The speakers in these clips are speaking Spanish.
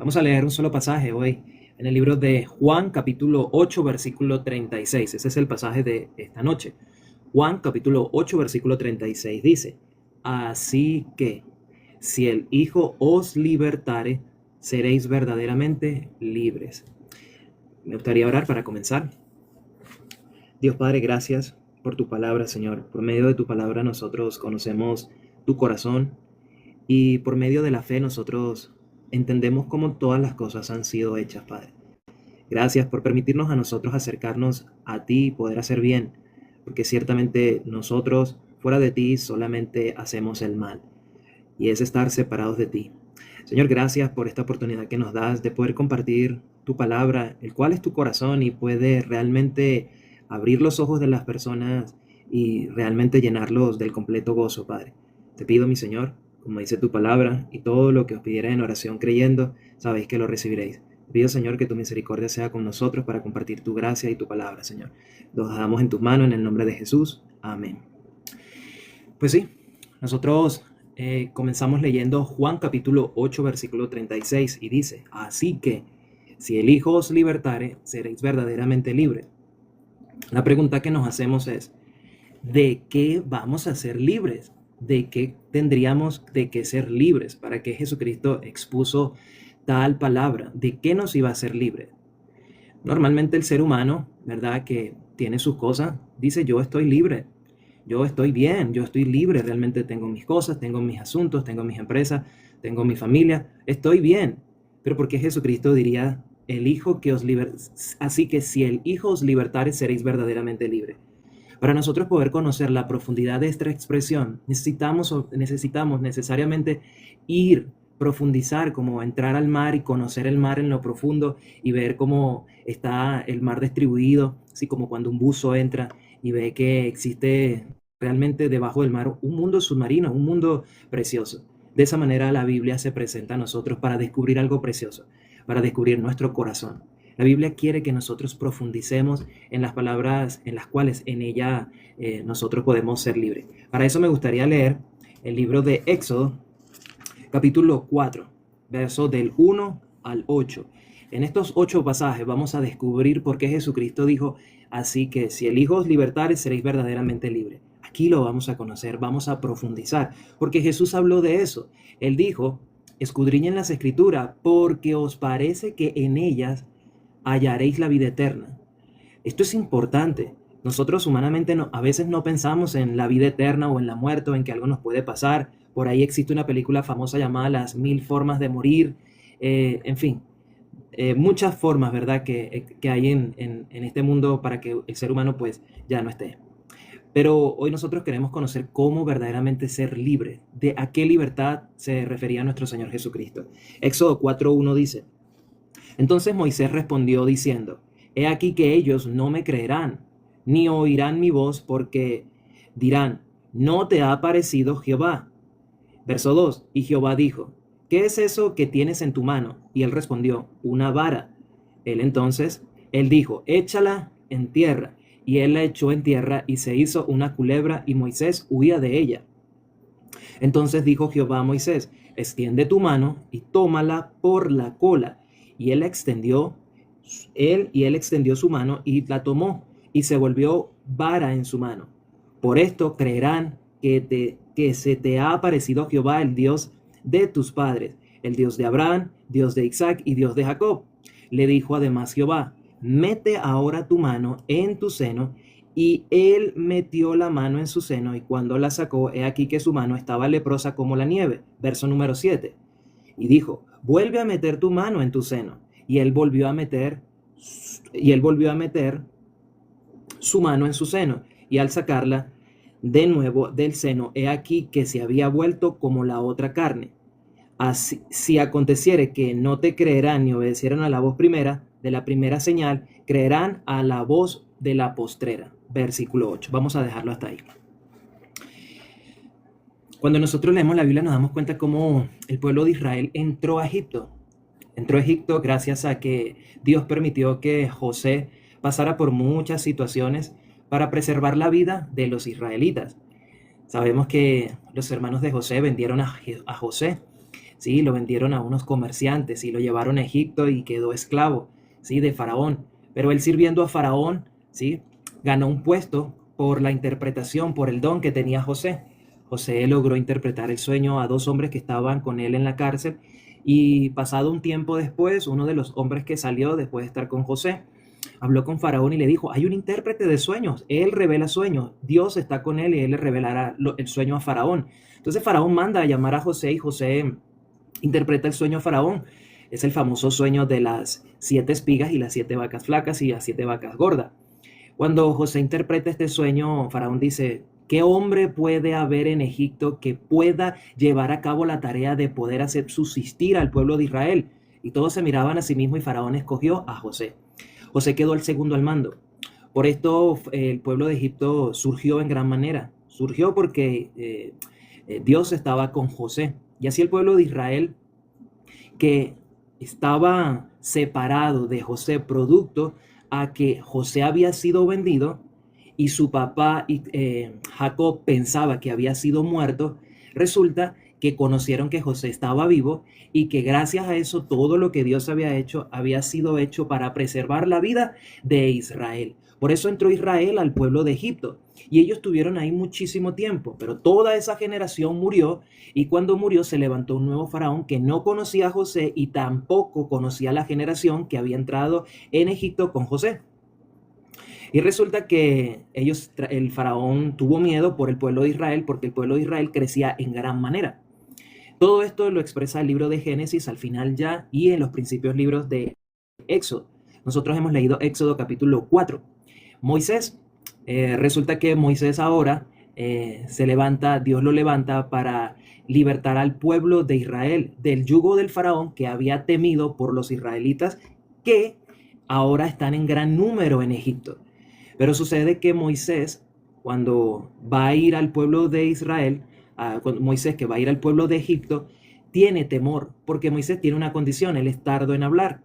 Vamos a leer un solo pasaje hoy en el libro de Juan, capítulo 8, versículo 36. Ese es el pasaje de esta noche. Juan, capítulo 8, versículo 36 dice: Así que, si el Hijo os libertare, seréis verdaderamente libres. Me gustaría orar para comenzar. Dios Padre, gracias por tu palabra, Señor. Por medio de tu palabra nosotros conocemos tu corazón y por medio de la fe nosotros entendemos cómo todas las cosas han sido hechas, Padre. Gracias por permitirnos a nosotros acercarnos a ti y poder hacer bien, porque ciertamente nosotros, fuera de ti, solamente hacemos el mal, y es estar separados de ti. Señor, gracias por esta oportunidad que nos das de poder compartir tu palabra, el cual es tu corazón y puede realmente abrir los ojos de las personas y realmente llenarlos del completo gozo, Padre. Te pido, mi Señor, como dice tu palabra, y todo lo que os pidiera en oración creyendo, sabéis que lo recibiréis. Te pido, Señor, que tu misericordia sea con nosotros para compartir tu gracia y tu palabra, Señor. Los dejamos en tus manos en el nombre de Jesús. Amén. Pues sí, nosotros comenzamos leyendo Juan capítulo 8, versículo 36, y dice: Así que, si el Hijo os libertare, seréis verdaderamente libres. La pregunta que nos hacemos es: ¿de qué vamos a ser libres? ¿De qué tendríamos de que ser libres? ¿Para qué Jesucristo expuso tal palabra? ¿De qué nos iba a hacer libre? Normalmente el ser humano, ¿verdad?, que tiene sus cosas, dice: yo estoy libre, yo estoy bien, yo estoy libre, realmente tengo mis cosas, tengo mis asuntos, tengo mis empresas, tengo mi familia, estoy bien. Pero ¿por qué Jesucristo diría: el Hijo que os así que si el Hijo os libertare, seréis verdaderamente libres? Para nosotros poder conocer la profundidad de esta expresión, necesitamos necesariamente profundizar, como entrar al mar y conocer el mar en lo profundo y ver cómo está el mar distribuido, así como cuando un buzo entra y ve que existe realmente debajo del mar un mundo submarino, un mundo precioso. De esa manera la Biblia se presenta a nosotros para descubrir algo precioso, para descubrir nuestro corazón. La Biblia quiere que nosotros profundicemos en las palabras en las cuales en ella nosotros podemos ser libres. Para eso me gustaría leer el libro de Éxodo, capítulo 4, versos del 1 al 8. En estos 8 pasajes vamos a descubrir por qué Jesucristo dijo: así que si el Hijo os libertare, seréis verdaderamente libres. Aquí lo vamos a conocer, vamos a profundizar, porque Jesús habló de eso. Él dijo: escudriñen las Escrituras, porque os parece que en ellas hallaréis la vida eterna. Esto es importante. Nosotros humanamente a veces no pensamos en la vida eterna o en la muerte o en que algo nos puede pasar. Por ahí existe una película famosa llamada Las 1000 formas de morir. En fin, muchas formas, ¿verdad?, que hay en este mundo para que el ser humano pues ya no esté. Pero hoy nosotros queremos conocer cómo verdaderamente ser libre. ¿De a qué libertad se refería nuestro Señor Jesucristo? Éxodo 4:1 dice: Entonces Moisés respondió diciendo: He aquí que ellos no me creerán, ni oirán mi voz, porque dirán: ¿no te ha parecido Jehová? Verso 2: Y Jehová dijo: ¿qué es eso que tienes en tu mano? Y él respondió: una vara. Él dijo: échala en tierra. Y él la echó en tierra, y se hizo una culebra, y Moisés huía de ella. Entonces dijo Jehová a Moisés: extiende tu mano y tómala por la cola. Y él extendió su mano y la tomó, y se volvió vara en su mano. Por esto creerán que se te ha aparecido Jehová, el Dios de tus padres, el Dios de Abraham, Dios de Isaac y Dios de Jacob. Le dijo además Jehová: mete ahora tu mano en tu seno. Y él metió la mano en su seno, y cuando la sacó, he aquí que su mano estaba leprosa como la nieve. Verso número 7. Y dijo: vuelve a meter tu mano en tu seno. Y él volvió a meter su mano en su seno, y al sacarla de nuevo del seno, he aquí que se había vuelto como la otra carne. Así, si aconteciere que no te creerán ni obedecieran a la voz primera, de la primera señal, creerán a la voz de la postrera. Versículo 8. Vamos a dejarlo hasta ahí. Cuando nosotros leemos la Biblia nos damos cuenta cómo el pueblo de Israel entró a Egipto. Entró a Egipto gracias a que Dios permitió que José pasara por muchas situaciones para preservar la vida de los israelitas. Sabemos que los hermanos de José vendieron a José ¿sí? Lo vendieron a unos comerciantes y lo llevaron a Egipto y quedó esclavo, ¿sí? De Faraón. Pero él sirviendo a Faraón, ¿sí? Ganó un puesto por la interpretación, por el don que tenía José. José logró interpretar el sueño a dos hombres que estaban con él en la cárcel y pasado un tiempo después, uno de los hombres que salió después de estar con José, habló con Faraón y le dijo, hay un intérprete de sueños, él revela sueños, Dios está con él y él le revelará el sueño a Faraón. Entonces Faraón manda a llamar a José y José interpreta el sueño a Faraón. Es el famoso sueño de las 7 espigas y las 7 vacas flacas y las 7 vacas gordas. Cuando José interpreta este sueño, Faraón dice, ¿qué hombre puede haber en Egipto que pueda llevar a cabo la tarea de poder hacer subsistir al pueblo de Israel? Y todos se miraban a sí mismo y Faraón escogió a José. José quedó el segundo al mando. Por esto el pueblo de Egipto surgió en gran manera. Surgió porque Dios estaba con José. Y así el pueblo de Israel, que estaba separado de José producto a que José había sido vendido y su papá Jacob pensaba que había sido muerto, resulta que conocieron que José estaba vivo y que gracias a eso todo lo que Dios había sido hecho para preservar la vida de Israel. Por eso entró Israel al pueblo de Egipto y ellos estuvieron ahí muchísimo tiempo, pero toda esa generación murió y cuando murió se levantó un nuevo faraón que no conocía a José y tampoco conocía a la generación que había entrado en Egipto con José. Y resulta que el faraón tuvo miedo por el pueblo de Israel porque el pueblo de Israel crecía en gran manera. Todo esto lo expresa el libro de Génesis al final ya y en los principios libros de Éxodo. Nosotros hemos leído Éxodo capítulo 4. Moisés, resulta que Moisés ahora se levanta, Dios lo levanta para libertar al pueblo de Israel del yugo del faraón que había temido por los israelitas que ahora están en gran número en Egipto. Pero sucede que Moisés, cuando va a ir al pueblo de Israel, Moisés que va a ir al pueblo de Egipto, tiene temor, porque Moisés tiene una condición, él es tardo en hablar.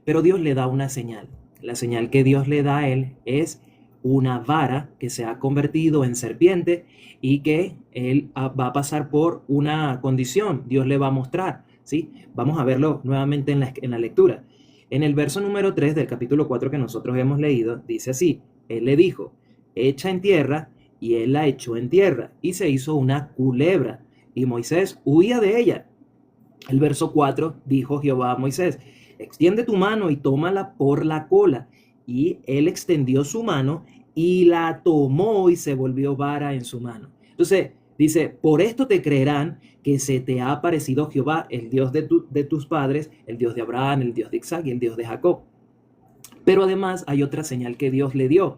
Pero Dios le da una señal. La señal que Dios le da a él es una vara que se ha convertido en serpiente y que él va a pasar por una condición. Dios le va a mostrar, ¿sí? Vamos a verlo nuevamente en la lectura. En el verso número 3 del capítulo 4 que nosotros hemos leído, dice así, él le dijo, echa en tierra, y él la echó en tierra, y se hizo una culebra, y Moisés huía de ella. El verso 4 dijo Jehová a Moisés, extiende tu mano y tómala por la cola. Y él extendió su mano y la tomó y se volvió vara en su mano. Entonces dice, por esto te creerán que se te ha aparecido Jehová, el Dios de tus padres, el Dios de Abraham, el Dios de Isaac y el Dios de Jacob. Pero además hay otra señal que Dios le dio.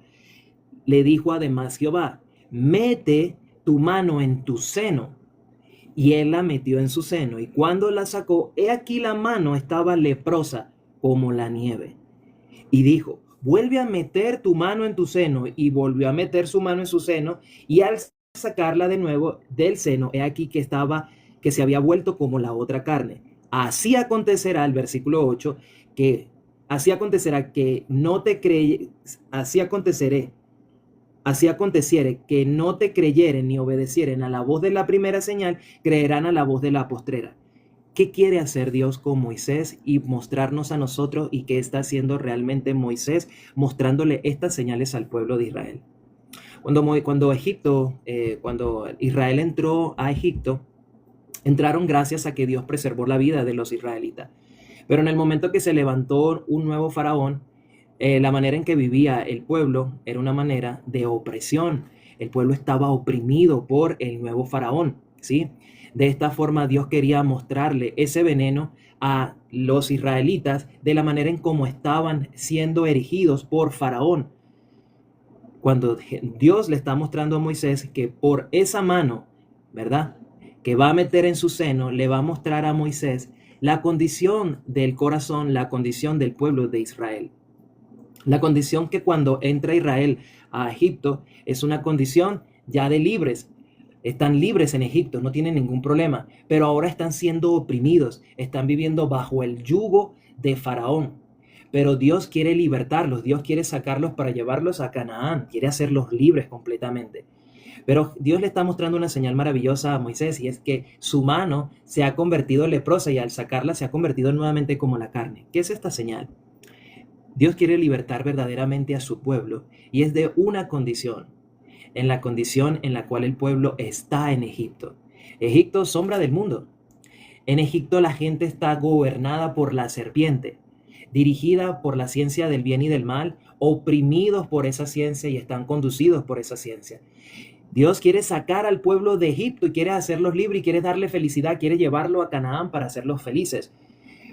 Le dijo además Jehová, mete tu mano en tu seno. Y él la metió en su seno, y cuando la sacó, he aquí la mano estaba leprosa como la nieve. Y dijo, vuelve a meter tu mano en tu seno, y volvió a meter su mano en su seno, y al sacarla de nuevo del seno, he aquí que se había vuelto como la otra carne. Así acontecerá, el versículo 8, que así acontecerá que no te Así aconteciere que no te creyeren ni obedecieren a la voz de la primera señal, creerán a la voz de la postrera. ¿Qué quiere hacer Dios con Moisés y mostrarnos a nosotros y qué está haciendo realmente Moisés mostrándole estas señales al pueblo de Israel? Cuando Israel entró a Egipto, entraron gracias a que Dios preservó la vida de los israelitas. Pero en el momento que se levantó un nuevo faraón, la manera en que vivía el pueblo era una manera de opresión. El pueblo estaba oprimido por el nuevo faraón, ¿sí? De esta forma Dios quería mostrarle ese veneno a los israelitas de la manera en cómo estaban siendo erigidos por faraón. Cuando Dios le está mostrando a Moisés que por esa mano, ¿verdad?, que va a meter en su seno, le va a mostrar a Moisés la condición del corazón, la condición del pueblo de Israel. La condición que cuando entra Israel a Egipto es una condición ya de libres. Están libres en Egipto, no tienen ningún problema, pero ahora están siendo oprimidos, están viviendo bajo el yugo de Faraón. Pero Dios quiere libertarlos, Dios quiere sacarlos para llevarlos a Canaán, quiere hacerlos libres completamente. Pero Dios le está mostrando una señal maravillosa a Moisés, y es que su mano se ha convertido en leprosa y al sacarla se ha convertido nuevamente como la carne. ¿Qué es esta señal? Dios quiere libertar verdaderamente a su pueblo, y es de una condición, en la condición en la cual el pueblo está en Egipto. Egipto, sombra del mundo. En Egipto la gente está gobernada por la serpiente, dirigida por la ciencia del bien y del mal, oprimidos por esa ciencia y están conducidos por esa ciencia. Dios quiere sacar al pueblo de Egipto y quiere hacerlos libres y quiere darle felicidad, quiere llevarlo a Canaán para hacerlos felices.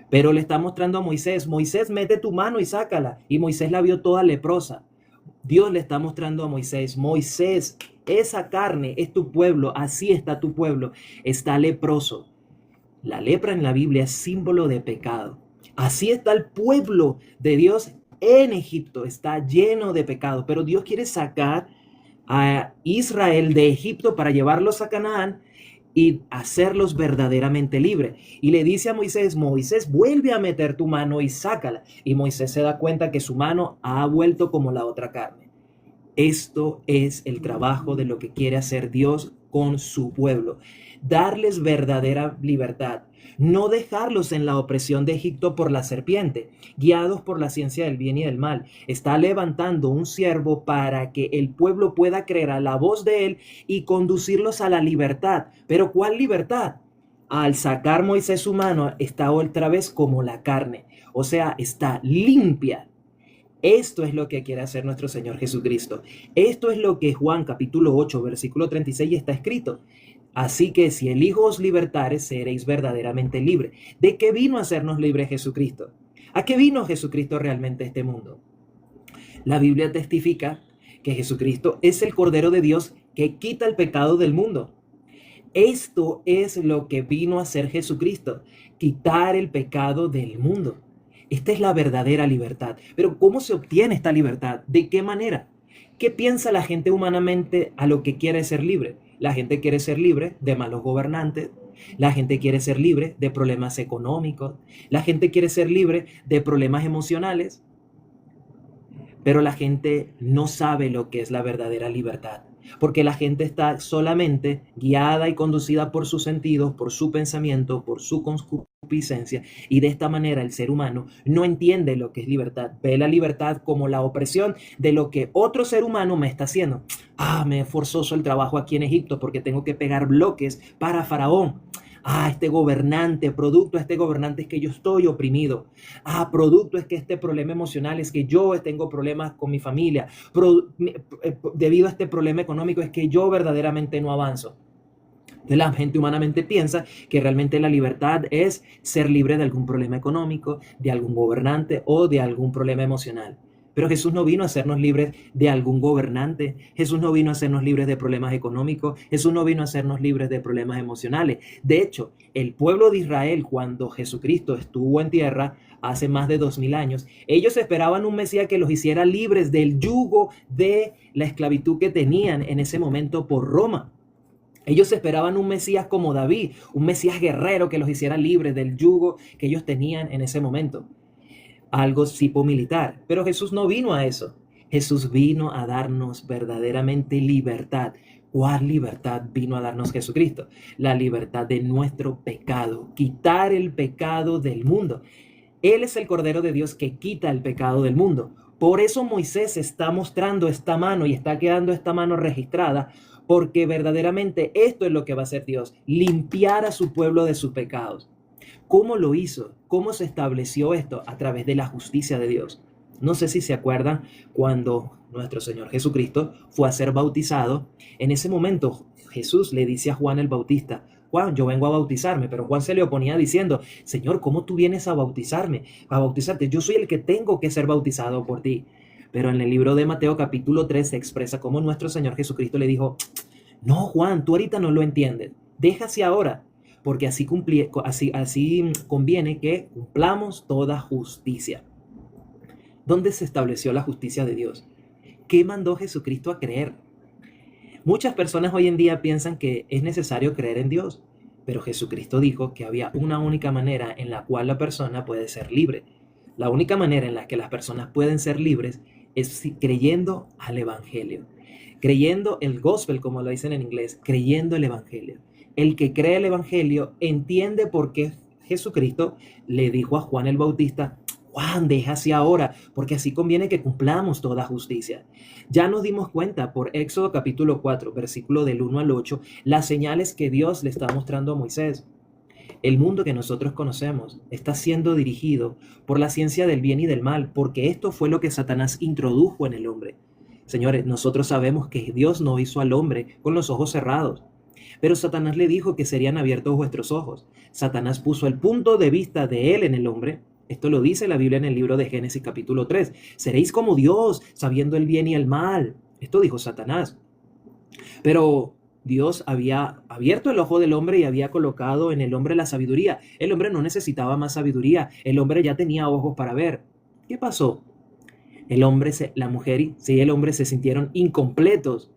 Pero le está mostrando a Moisés, Moisés, mete tu mano y sácala. Y Moisés la vio toda leprosa. Dios le está mostrando a Moisés, Moisés, esa carne es tu pueblo, así está tu pueblo, está leproso. La lepra en la Biblia es símbolo de pecado. Así está el pueblo de Dios en Egipto, está lleno de pecado, pero Dios quiere sacar a Israel de Egipto para llevarlos a Canaán y hacerlos verdaderamente libres. Y le dice a Moisés, Moisés, vuelve a meter tu mano y sácala. Y Moisés se da cuenta que su mano ha vuelto como la otra carne. Esto es el trabajo de lo que quiere hacer Dios con su pueblo. Darles verdadera libertad. No dejarlos en la opresión de Egipto por la serpiente, guiados por la ciencia del bien y del mal. Está levantando un siervo para que el pueblo pueda creer a la voz de él y conducirlos a la libertad. ¿Pero cuál libertad? Al sacar Moisés su mano, está otra vez como la carne. O sea, está limpia. Esto es lo que quiere hacer nuestro Señor Jesucristo. Esto es lo que Juan capítulo 8, versículo 36 está escrito. Así que si el Hijo os libertare, seréis verdaderamente libres. ¿De qué vino a hacernos libres Jesucristo? ¿A qué vino Jesucristo realmente a este mundo? La Biblia testifica que Jesucristo es el Cordero de Dios que quita el pecado del mundo. Esto es lo que vino a hacer Jesucristo, quitar el pecado del mundo. Esta es la verdadera libertad. Pero ¿cómo se obtiene esta libertad? ¿De qué manera? ¿Qué piensa la gente humanamente a lo que quiere ser libre? La gente quiere ser libre de malos gobernantes. La gente quiere ser libre de problemas económicos. La gente quiere ser libre de problemas emocionales. Pero la gente no sabe lo que es la verdadera libertad, porque la gente está solamente guiada y conducida por sus sentidos, por su pensamiento, por su concupiscencia, y de esta manera el ser humano no entiende lo que es libertad. Ve la libertad como la opresión de lo que otro ser humano me está haciendo. Me es forzoso el trabajo aquí en Egipto porque tengo que pegar bloques para Faraón. Este gobernante, producto de este gobernante es que yo estoy oprimido. Producto es que este problema emocional es que yo tengo problemas con mi familia. Debido a este problema económico es que yo verdaderamente no avanzo. Entonces la gente humanamente piensa que realmente la libertad es ser libre de algún problema económico, de algún gobernante o de algún problema emocional. Pero Jesús no vino a hacernos libres de algún gobernante. Jesús no vino a hacernos libres de problemas económicos. Jesús no vino a hacernos libres de problemas emocionales. De hecho, el pueblo de Israel, cuando Jesucristo estuvo en tierra hace más de 2000 años, ellos esperaban un Mesías que los hiciera libres del yugo de la esclavitud que tenían en ese momento por Roma. Ellos esperaban un Mesías como David, un Mesías guerrero que los hiciera libres del yugo que ellos tenían en ese momento. Algo tipo militar, pero Jesús no vino a eso. Jesús vino a darnos verdaderamente libertad. ¿Cuál libertad vino a darnos Jesucristo? La libertad de nuestro pecado, quitar el pecado del mundo. Él es el Cordero de Dios que quita el pecado del mundo. Por eso Moisés está mostrando esta mano y está quedando esta mano registrada, porque verdaderamente esto es lo que va a hacer Dios, limpiar a su pueblo de sus pecados. ¿Cómo lo hizo? ¿Cómo se estableció esto? A través de la justicia de Dios. No sé si se acuerdan cuando nuestro Señor Jesucristo fue a ser bautizado. En ese momento Jesús le dice a Juan el Bautista, Juan, yo vengo a bautizarme, pero Juan se le oponía diciendo, Señor, ¿cómo tú vienes a bautizarme? A bautizarte, yo soy el que tengo que ser bautizado por ti. Pero en el libro de Mateo capítulo 3 se expresa cómo nuestro Señor Jesucristo le dijo, no, Juan, tú ahorita no lo entiendes, déjase ahora, porque así conviene que cumplamos toda justicia. ¿Dónde se estableció la justicia de Dios? ¿Qué mandó Jesucristo a creer? Muchas personas hoy en día piensan que es necesario creer en Dios, pero Jesucristo dijo que había una única manera en la cual la persona puede ser libre. La única manera en la que las personas pueden ser libres es creyendo al Evangelio. creyendo el gospel, como lo dicen en inglés, creyendo el evangelio. El que cree el evangelio entiende por qué Jesucristo le dijo a Juan el Bautista: Juan, deja así ahora, porque así conviene que cumplamos toda justicia. Ya nos dimos cuenta por Éxodo capítulo 4, versículo del 1 al 8, las señales que Dios le está mostrando a Moisés. El mundo que nosotros conocemos está siendo dirigido por la ciencia del bien y del mal, porque esto fue lo que Satanás introdujo en el hombre. Señores, nosotros sabemos que Dios no hizo al hombre con los ojos cerrados, pero Satanás le dijo que serían abiertos vuestros ojos. Satanás puso el punto de vista de él en el hombre. Esto lo dice la Biblia en el libro de Génesis capítulo 3. Seréis como Dios, sabiendo el bien y el mal. Esto dijo Satanás. Pero Dios había abierto el ojo del hombre y había colocado en el hombre la sabiduría. El hombre no necesitaba más sabiduría. El hombre ya tenía ojos para ver. ¿Qué pasó? La mujer y el hombre se sintieron incompletos.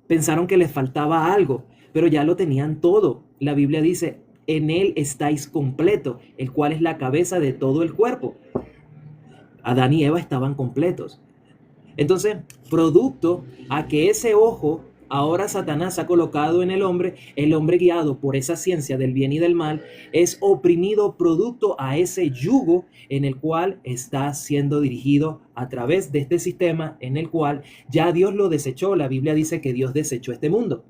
Pensaron que les faltaba algo, pero ya lo tenían todo. La Biblia dice: en él estáis completo, el cual es la cabeza de todo el cuerpo. Adán y Eva estaban completos. Entonces, producto a que ese ojo ahora Satanás ha colocado en el hombre guiado por esa ciencia del bien y del mal, es oprimido producto a ese yugo en el cual está siendo dirigido a través de este sistema en el cual ya Dios lo desechó. La Biblia dice que Dios desechó este mundo.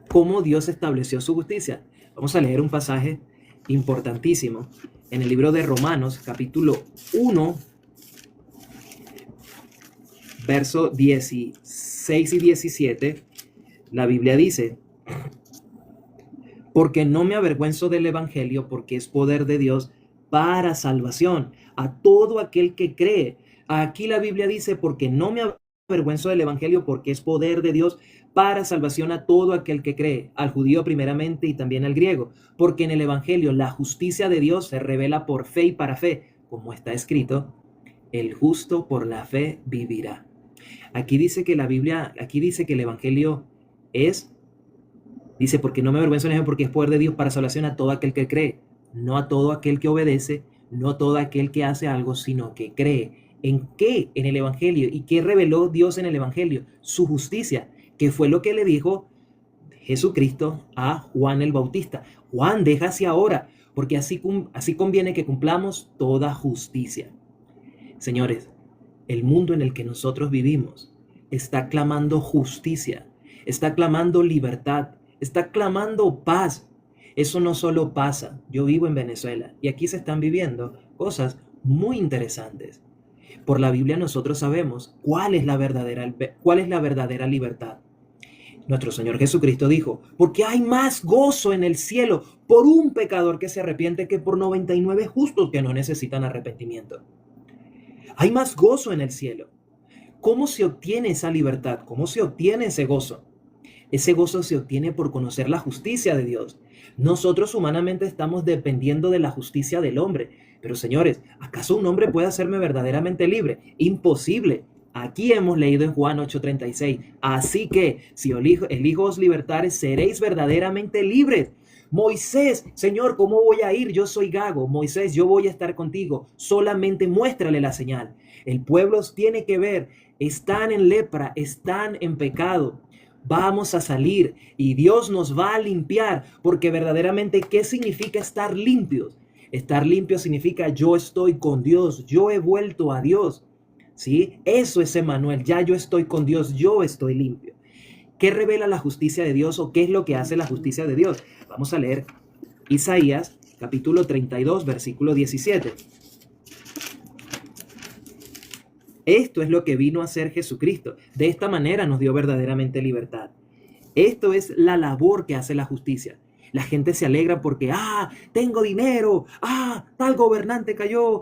¿Cómo Dios estableció su justicia? Vamos a leer un pasaje importantísimo en el libro de Romanos, capítulo 1, verso 16 y 17, la Biblia dice: porque no me avergüenzo del evangelio, porque es poder de Dios para salvación a todo aquel que cree. Aquí la Biblia dice: porque no me avergüenzo del evangelio, porque es poder de Dios para salvación a todo aquel que cree, al judío primeramente y también al griego, porque en el evangelio la justicia de Dios se revela por fe y para fe, como está escrito: el justo por la fe vivirá. Aquí dice que el evangelio dice: porque no me avergüenzo del evangelio, porque es poder de Dios para salvación a todo aquel que cree, no a todo aquel que obedece, no a todo aquel que hace algo, sino que cree. ¿En qué? En el evangelio. ¿Y qué reveló Dios en el evangelio? Su justicia, que fue lo que le dijo Jesucristo a Juan el Bautista: Juan, deja así ahora, porque así conviene que cumplamos toda justicia. Señores, el mundo en el que nosotros vivimos está clamando justicia, está clamando libertad, está clamando paz. Eso no solo pasa. Yo vivo en Venezuela y aquí se están viviendo cosas muy interesantes. Por la Biblia nosotros sabemos cuál es la verdadera libertad. Nuestro Señor Jesucristo dijo: porque hay más gozo en el cielo por un pecador que se arrepiente que por 99 justos que no necesitan arrepentimiento. Hay más gozo en el cielo. ¿Cómo se obtiene esa libertad? ¿Cómo se obtiene ese gozo? Ese gozo se obtiene por conocer la justicia de Dios. Nosotros humanamente estamos dependiendo de la justicia del hombre. Pero señores, ¿acaso un hombre puede hacerme verdaderamente libre? Imposible. Aquí hemos leído en Juan 8:36. Así que, si elijo os libertares, seréis verdaderamente libres. Moisés: Señor, ¿cómo voy a ir? Yo soy gago. Moisés: yo voy a estar contigo. Solamente muéstrale la señal. El pueblo tiene que ver. Están en lepra, están en pecado. Vamos a salir y Dios nos va a limpiar, porque verdaderamente, ¿qué significa estar limpios? Estar limpio significa: yo estoy con Dios, yo he vuelto a Dios. ¿Sí? Eso es Emmanuel, ya yo estoy con Dios, yo estoy limpio. ¿Qué revela la justicia de Dios o qué es lo que hace la justicia de Dios? Vamos a leer Isaías capítulo 32, versículo 17. Esto es lo que vino a hacer Jesucristo. De esta manera nos dio verdaderamente libertad. Esto es la labor que hace la justicia. La gente se alegra porque: tengo dinero, tal gobernante cayó,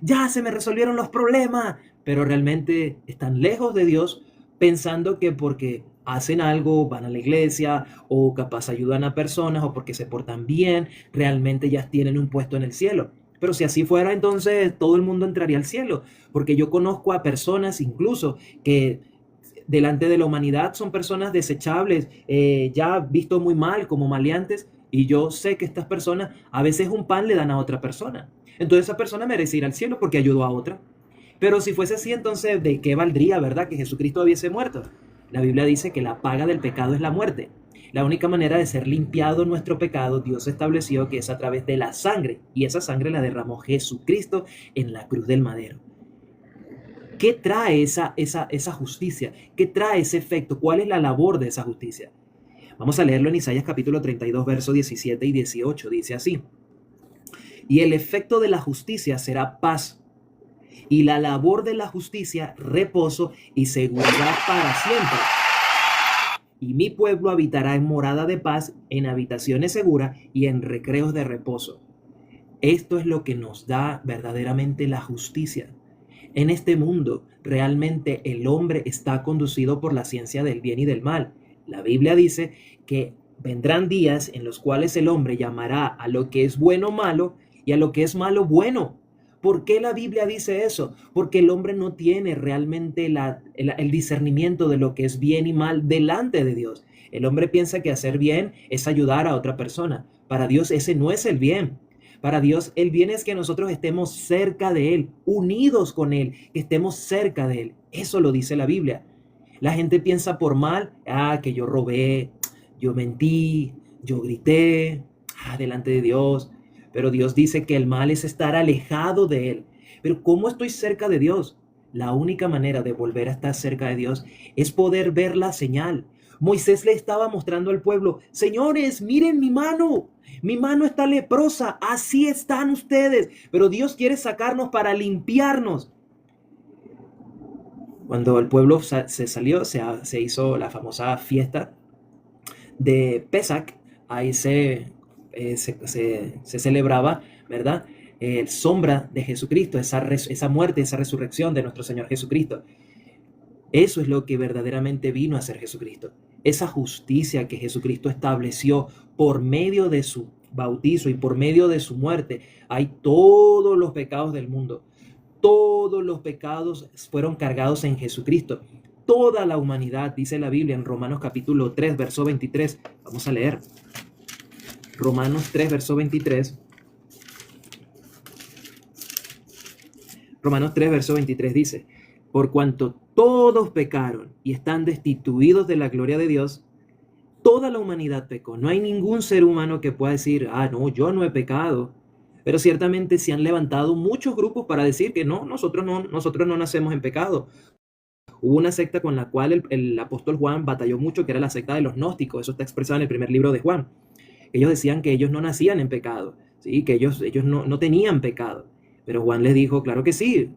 ya se me resolvieron los problemas. Pero realmente están lejos de Dios, pensando que porque hacen algo, van a la iglesia, o capaz ayudan a personas, o porque se portan bien, realmente ya tienen un puesto en el cielo. Pero si así fuera, entonces todo el mundo entraría al cielo, porque yo conozco a personas incluso que delante de la humanidad son personas desechables, ya visto muy mal, como maleantes, y yo sé que estas personas a veces un pan le dan a otra persona. Entonces esa persona merece ir al cielo porque ayudó a otra. Pero si fuese así, entonces, ¿de qué valdría, verdad, que Jesucristo hubiese muerto? La Biblia dice que la paga del pecado es la muerte. La única manera de ser limpiado nuestro pecado, Dios estableció que es a través de la sangre, y esa sangre la derramó Jesucristo en la cruz del madero. ¿Qué trae esa justicia? ¿Qué trae ese efecto? ¿Cuál es la labor de esa justicia? Vamos a leerlo en Isaías capítulo 32, versos 17 y 18. Dice así: y el efecto de la justicia será paz, y la labor de la justicia reposo y seguridad para siempre. Y mi pueblo habitará en morada de paz, en habitaciones seguras y en recreos de reposo. Esto es lo que nos da verdaderamente la justicia. En este mundo, realmente el hombre está conducido por la ciencia del bien y del mal. La Biblia dice que vendrán días en los cuales el hombre llamará a lo que es bueno malo y a lo que es malo bueno. ¿Por qué la Biblia dice eso? Porque el hombre no tiene realmente el discernimiento de lo que es bien y mal delante de Dios. El hombre piensa que hacer bien es ayudar a otra persona. Para Dios ese no es el bien. Para Dios el bien es que nosotros estemos cerca de Él, unidos con Él, que estemos cerca de Él. Eso lo dice la Biblia. La gente piensa por mal, que yo robé, yo mentí, yo grité, delante de Dios. Pero Dios dice que el mal es estar alejado de Él. Pero ¿cómo estoy cerca de Dios? La única manera de volver a estar cerca de Dios es poder ver la señal. Moisés le estaba mostrando al pueblo: señores, miren mi mano está leprosa, así están ustedes. Pero Dios quiere sacarnos para limpiarnos. Cuando el pueblo se salió, se hizo la famosa fiesta de Pesach. Ahí se celebraba, ¿verdad? Sombra de Jesucristo, esa muerte, esa resurrección de nuestro Señor Jesucristo. Eso es lo que verdaderamente vino a hacer Jesucristo. Esa justicia que Jesucristo estableció por medio de su bautizo y por medio de su muerte. Hay todos los pecados del mundo. Todos los pecados fueron cargados en Jesucristo. Toda la humanidad, dice la Biblia en Romanos capítulo 3, verso 23. Vamos a leer. Romanos 3, verso 23. Romanos 3, verso 23 dice: por cuanto todos pecaron y están destituidos de la gloria de Dios, toda la humanidad pecó. No hay ningún ser humano que pueda decir: no, yo no he pecado. Pero ciertamente se han levantado muchos grupos para decir que nosotros no nacemos en pecado. Hubo una secta con la cual el apóstol Juan batalló mucho, que era la secta de los gnósticos. Eso está expresado en el primer libro de Juan. Ellos decían que ellos no nacían en pecado, ¿sí? Que ellos no tenían pecado. Pero Juan les dijo: claro que sí.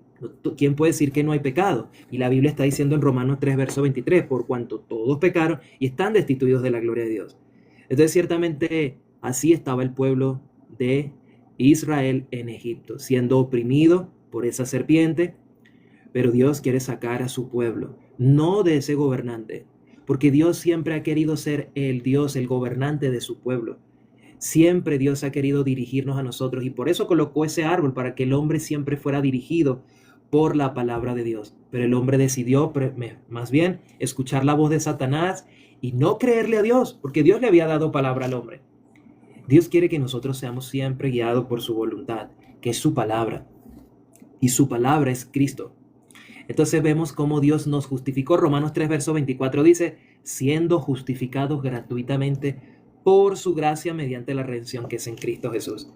¿Quién puede decir que no hay pecado? Y la Biblia está diciendo en Romanos 3, verso 23, por cuanto todos pecaron y están destituidos de la gloria de Dios. Entonces, ciertamente, así estaba el pueblo de Israel en Egipto, siendo oprimido por esa serpiente. Pero Dios quiere sacar a su pueblo, no de ese gobernante, porque Dios siempre ha querido ser el Dios, el gobernante de su pueblo. Siempre Dios ha querido dirigirnos a nosotros, y por eso colocó ese árbol, para que el hombre siempre fuera dirigido por la palabra de Dios. Pero el hombre decidió más bien escuchar la voz de Satanás y no creerle a Dios, porque Dios le había dado palabra al hombre. Dios quiere que nosotros seamos siempre guiados por su voluntad, que es su palabra, y su palabra es Cristo. Entonces vemos cómo Dios nos justificó. Romanos 3, verso 24 dice: siendo justificados gratuitamente por su gracia mediante la redención que es en Cristo Jesús.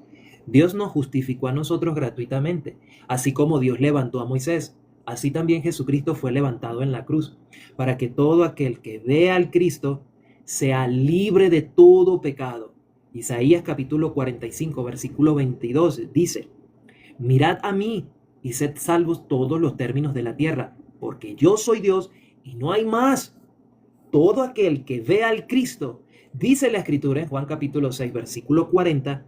Dios nos justificó a nosotros gratuitamente. Así como Dios levantó a Moisés, así también Jesucristo fue levantado en la cruz, para que todo aquel que vea al Cristo sea libre de todo pecado. Isaías capítulo 45, versículo 22 dice: mirad a mí y sed salvos todos los términos de la tierra, porque yo soy Dios y no hay más. Todo aquel que vea al Cristo, dice la Escritura en Juan capítulo 6, versículo 40,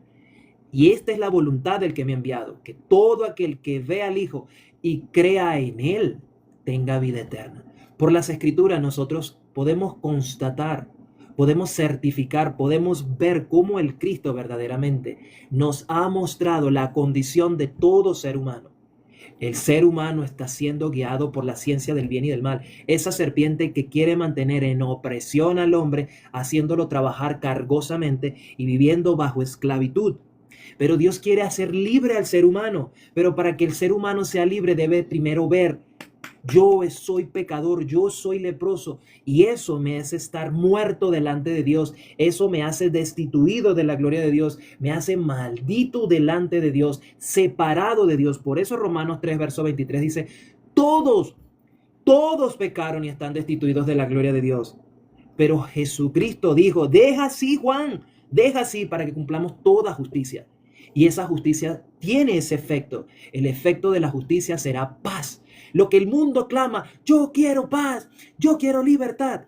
y esta es la voluntad del que me ha enviado, que todo aquel que vea al Hijo y crea en Él tenga vida eterna. Por las Escrituras nosotros podemos constatar, podemos certificar, podemos ver cómo el Cristo verdaderamente nos ha mostrado la condición de todo ser humano. El ser humano está siendo guiado por la ciencia del bien y del mal. Esa serpiente que quiere mantener en opresión al hombre, haciéndolo trabajar cargosamente y viviendo bajo esclavitud. pero Dios quiere hacer libre al ser humano. Pero para que el ser humano sea libre debe primero ver: yo soy pecador, yo soy leproso, y eso me hace estar muerto delante de Dios, eso me hace destituido de la gloria de Dios, me hace maldito delante de Dios, separado de Dios. Por eso Romanos 3, verso 23 dice: todos pecaron y están destituidos de la gloria de Dios. Pero Jesucristo dijo: deja así, Juan, deja así, para que cumplamos toda justicia. Y esa justicia tiene ese efecto. El efecto de la justicia será paz. Lo que el mundo clama: yo quiero paz, yo quiero libertad.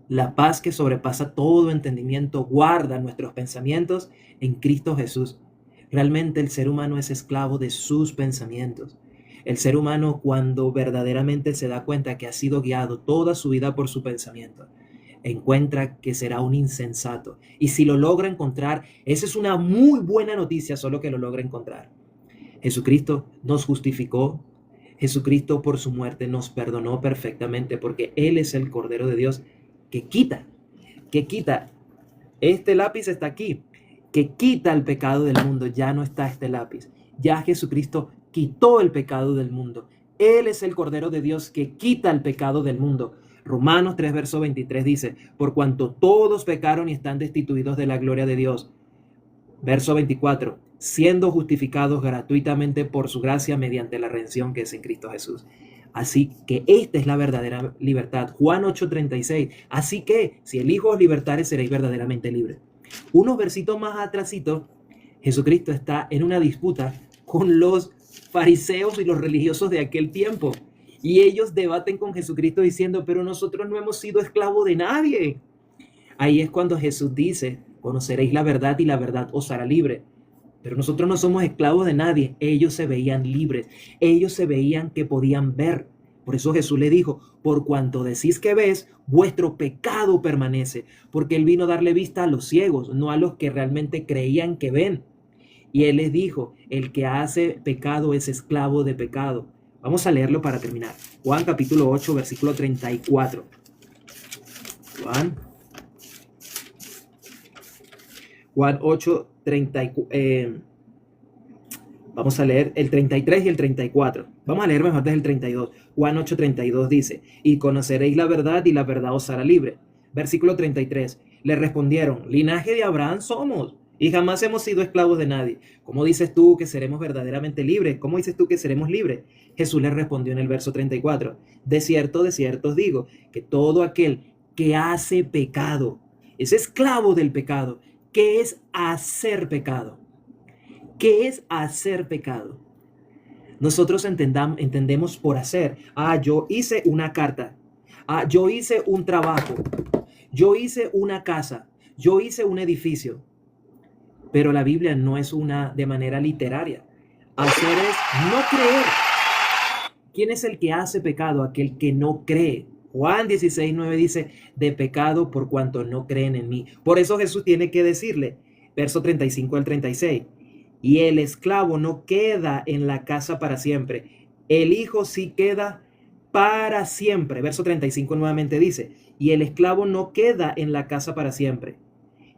La paz que sobrepasa todo entendimiento guarda nuestros pensamientos en Cristo Jesús. Realmente el ser humano es esclavo de sus pensamientos. El ser humano, cuando verdaderamente se da cuenta que ha sido guiado toda su vida por su pensamiento, encuentra que será un insensato. Y si lo logra encontrar, esa es una muy buena noticia, solo que lo logra encontrar. Jesucristo nos justificó. Jesucristo, por su muerte, nos perdonó perfectamente, porque Él es el Cordero de Dios que quita. Este lápiz está aquí, que quita el pecado del mundo. Ya no está este lápiz. Ya Jesucristo quitó el pecado del mundo. Él es el Cordero de Dios que quita el pecado del mundo. Romanos 3, verso 23 dice: por cuanto todos pecaron y están destituidos de la gloria de Dios. Verso 24: siendo justificados gratuitamente por su gracia mediante la redención que es en Cristo Jesús. Así que esta es la verdadera libertad. Juan 8:36. Así que si el Hijo os libertare, seréis verdaderamente libres. Unos versitos más atrásito, Jesucristo está en una disputa con los fariseos y los religiosos de aquel tiempo. Y ellos debaten con Jesucristo diciendo: pero nosotros no hemos sido esclavos de nadie. Ahí es cuando Jesús dice: conoceréis la verdad y la verdad os hará libre. Pero nosotros no somos esclavos de nadie. Ellos se veían libres. Ellos se veían que podían ver. Por eso Jesús le dijo: por cuanto decís que ves, vuestro pecado permanece. Porque Él vino a darle vista a los ciegos, no a los que realmente creían que ven. Y Él les dijo: el que hace pecado es esclavo de pecado. Vamos a leerlo para terminar. Juan capítulo 8, versículo 34. Juan 8, 34. Vamos a leer el 33 y el 34. Vamos a leer mejor desde el 32. Juan 8, 32 dice: y conoceréis la verdad y la verdad os hará libre. Versículo 33. Le respondieron: linaje de Abraham somos y jamás hemos sido esclavos de nadie. ¿Cómo dices tú que seremos verdaderamente libres? ¿Cómo dices tú que seremos libres? Jesús le respondió en el verso 34: de cierto os digo, que todo aquel que hace pecado es esclavo del pecado. ¿Qué es hacer pecado? ¿Qué es hacer pecado? Nosotros entendemos por hacer: yo hice una carta, yo hice un trabajo, yo hice una casa, yo hice un edificio. Pero la Biblia no es de manera literaria. Hacer es no creer. ¿Quién es el que hace pecado? Aquel que no cree. Juan 16:9 dice: de pecado por cuanto no creen en mí. Por eso Jesús tiene que decirle, verso 35 al 36, y el esclavo no queda en la casa para siempre. El Hijo sí queda para siempre. Verso 35 nuevamente dice: y el esclavo no queda en la casa para siempre.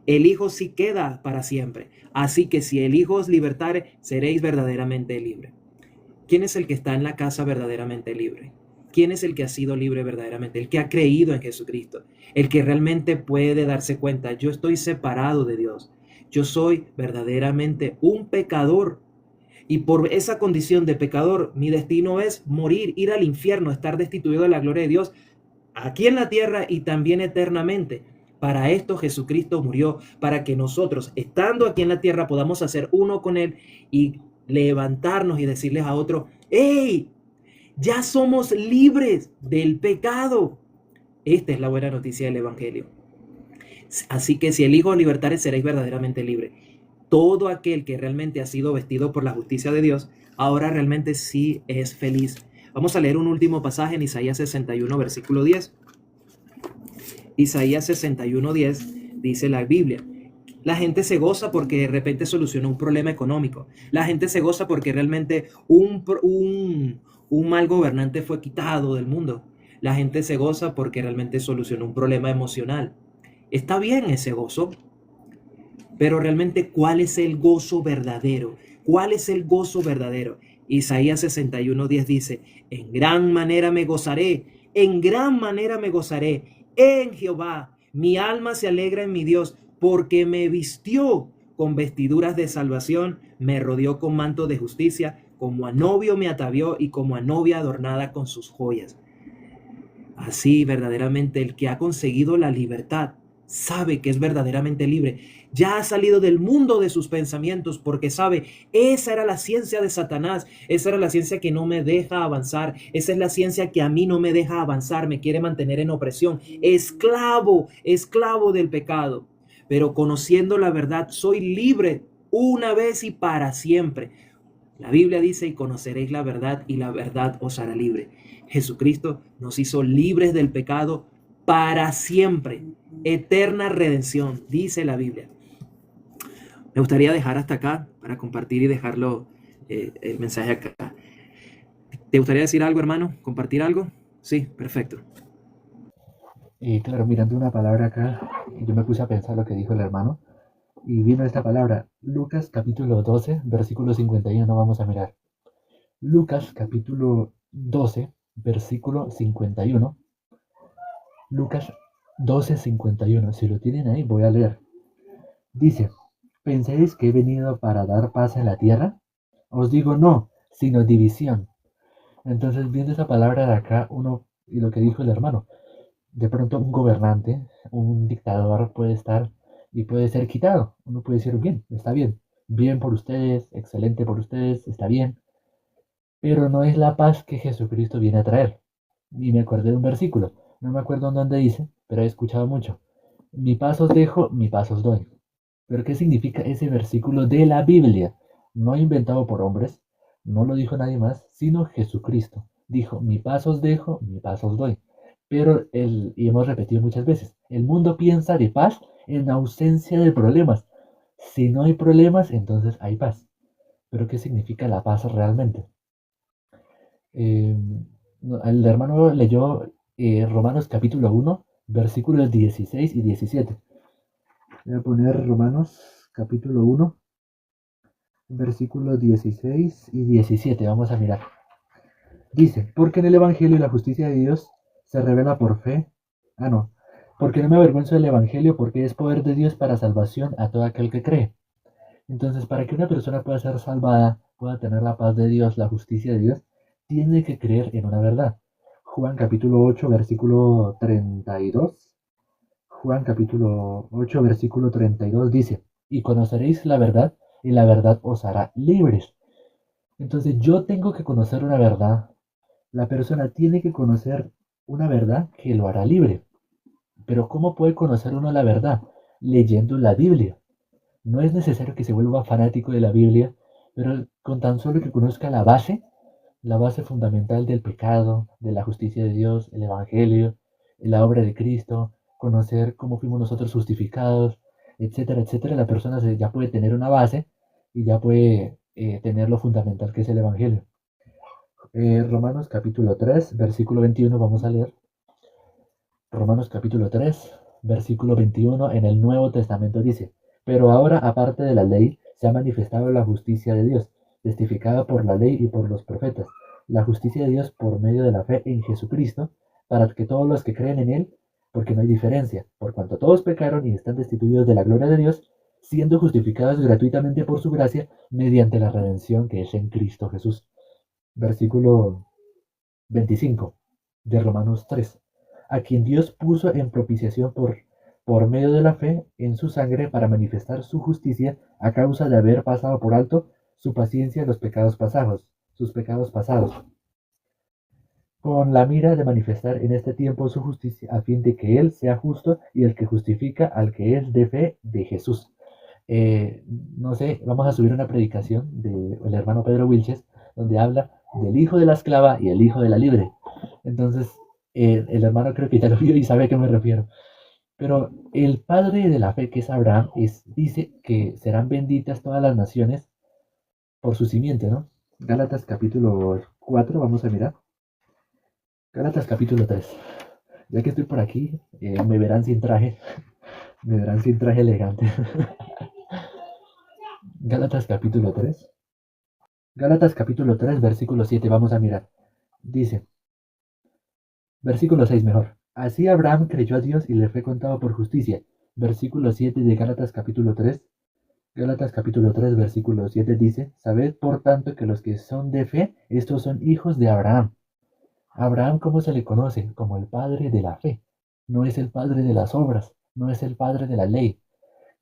El Hijo sí queda para siempre. Así que si el Hijo os libertare, seréis verdaderamente libres. ¿Quién es el que está en la casa verdaderamente libre? ¿Quién es el que ha sido libre verdaderamente? El que ha creído en Jesucristo. El que realmente puede darse cuenta: yo estoy separado de Dios. Yo soy verdaderamente un pecador. Y por esa condición de pecador, mi destino es morir, ir al infierno, estar destituido de la gloria de Dios, aquí en la tierra y también eternamente. Para esto Jesucristo murió, para que nosotros, estando aquí en la tierra, podamos hacer uno con Él y levantarnos y decirles a otros: ¡hey! Ya somos libres del pecado. Esta es la buena noticia del Evangelio. Así que si el Hijo os libertare, seréis verdaderamente libres. Todo aquel que realmente ha sido vestido por la justicia de Dios, ahora realmente sí es feliz. Vamos a leer un último pasaje en Isaías 61, versículo 10. Isaías 61:10 dice la Biblia: la gente se goza porque de repente solucionó un problema económico. La gente se goza porque realmente un mal gobernante fue quitado del mundo. La gente se goza porque realmente solucionó un problema emocional. Está bien ese gozo. Pero realmente, ¿cuál es el gozo verdadero? ¿Cuál es el gozo verdadero? Isaías 61:10 dice, en gran manera me gozaré, en gran manera me gozaré en Jehová. Mi alma se alegra en mi Dios, porque me vistió con vestiduras de salvación, me rodeó con manto de justicia, como a novio me atavió y como a novia adornada con sus joyas. Así verdaderamente el que ha conseguido la libertad sabe que es verdaderamente libre. Ya ha salido del mundo de sus pensamientos porque sabe, esa era la ciencia de Satanás, esa era la ciencia que no me deja avanzar, esa es la ciencia que a mí no me deja avanzar, me quiere mantener en opresión, esclavo, esclavo del pecado. Pero conociendo la verdad, soy libre una vez y para siempre. La Biblia dice, y conoceréis la verdad, y la verdad os hará libre. Jesucristo nos hizo libres del pecado para siempre. Eterna redención, dice la Biblia. Me gustaría dejar hasta acá para compartir y dejarlo el mensaje acá. ¿Te gustaría decir algo, hermano? ¿Compartir algo? Sí, perfecto. Y claro, mirando una palabra acá, yo me puse a pensar lo que dijo el hermano y vino esta palabra, Lucas capítulo 12, versículo 51, vamos a mirar. Lucas capítulo 12, versículo 51. Lucas 12, 51. Si lo tienen ahí, voy a leer. Dice, ¿pensáis que he venido para dar paz en la tierra? Os digo no, sino división. Entonces, viendo esa palabra de acá, uno, y lo que dijo el hermano, de pronto un gobernante, un dictador puede estar y puede ser quitado. Uno puede decir, bien, está bien, bien por ustedes, excelente por ustedes, está bien, pero no es la paz que Jesucristo viene a traer. Y me acordé de un versículo, no me acuerdo en dónde dice, pero he escuchado mucho. Mi paz os dejo, mi paz os doy. Pero ¿qué significa ese versículo de la Biblia? No inventado por hombres, no lo dijo nadie más, sino Jesucristo. Dijo, mi paz os dejo, mi paz os doy. Pero y hemos repetido muchas veces, el mundo piensa de paz en ausencia de problemas. Si no hay problemas, entonces hay paz. Pero ¿qué significa la paz realmente? Eh, el hermano leyó Romanos capítulo 1, versículos 16 y 17. Voy a poner Romanos capítulo 1, versículos 16 y 17. Vamos a mirar. Dice, porque en el Evangelio la justicia de Dios se revela por fe. Ah, no. Porque no me avergüenzo del Evangelio, porque es poder de Dios para salvación a todo aquel que cree. Entonces, para que una persona pueda ser salvada, pueda tener la paz de Dios, la justicia de Dios, tiene que creer en una verdad. Juan capítulo 8, versículo 32. Juan capítulo 8, versículo 32 dice, y conoceréis la verdad, y la verdad os hará libres. Entonces yo tengo que conocer una verdad. La persona tiene que conocer una verdad que lo hará libre. Pero ¿cómo puede conocer uno la verdad? Leyendo la Biblia. No es necesario que se vuelva fanático de la Biblia, pero con tan solo que conozca la base fundamental del pecado, de la justicia de Dios, el Evangelio, la obra de Cristo, conocer cómo fuimos nosotros justificados, etcétera, etcétera, la persona ya puede tener una base y ya puede tener lo fundamental que es el Evangelio. Romanos capítulo 3, versículo 21, vamos a leer. Romanos capítulo 3, versículo 21 en el Nuevo Testamento dice, pero ahora aparte de la ley se ha manifestado la justicia de Dios, testificada por la ley y por los profetas, la justicia de Dios por medio de la fe en Jesucristo, para que todos los que creen en Él, porque no hay diferencia, por cuanto todos pecaron y están destituidos de la gloria de Dios, siendo justificados gratuitamente por su gracia mediante la redención que es en Cristo Jesús. Versículo 25 de Romanos 3, a quien Dios puso en propiciación por medio de la fe en su sangre para manifestar su justicia a causa de haber pasado por alto su paciencia en los pecados pasados, sus pecados pasados, con la mira de manifestar en este tiempo su justicia a fin de que Él sea justo y el que justifica al que es de fe de Jesús. No sé, vamos a subir una predicación del hermano Pedro Wilches, donde habla del hijo de la esclava y el hijo de la libre. Entonces, el hermano creo que ya lo vio y sabe a qué me refiero. Pero el padre de la fe, que es Abraham, dice que serán benditas todas las naciones por su simiente, ¿no? Gálatas capítulo 4, vamos a mirar. Gálatas capítulo 3. Ya que estoy por aquí, me verán sin traje, me verán sin traje elegante. Gálatas capítulo 3. Gálatas capítulo 3, versículo 7, vamos a mirar. Dice, versículo 6 mejor. Así Abraham creyó a Dios y le fue contado por justicia. Versículo 7 de Gálatas capítulo 3. Gálatas capítulo 3, versículo 7 dice, sabed por tanto que los que son de fe, estos son hijos de Abraham. Abraham, ¿cómo se le conoce? Como el padre de la fe. No es el padre de las obras, no es el padre de la ley.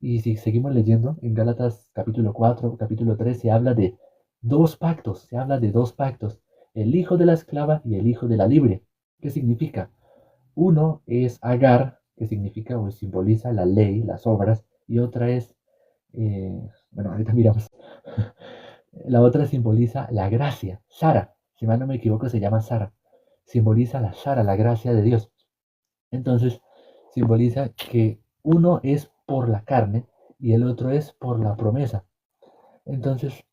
Y si seguimos leyendo, en Gálatas capítulo 4, capítulo 3, se habla de dos pactos, se habla de dos pactos, el hijo de la esclava y el hijo de la libre. ¿Qué significa? Uno es Agar, que significa o simboliza la ley, las obras, y otra es, bueno, ahorita miramos. La otra simboliza la gracia, Sara, si mal no me equivoco se llama Sara, simboliza la Sara, la gracia de Dios. Entonces, simboliza que uno es por la carne y el otro es por la promesa. Entonces,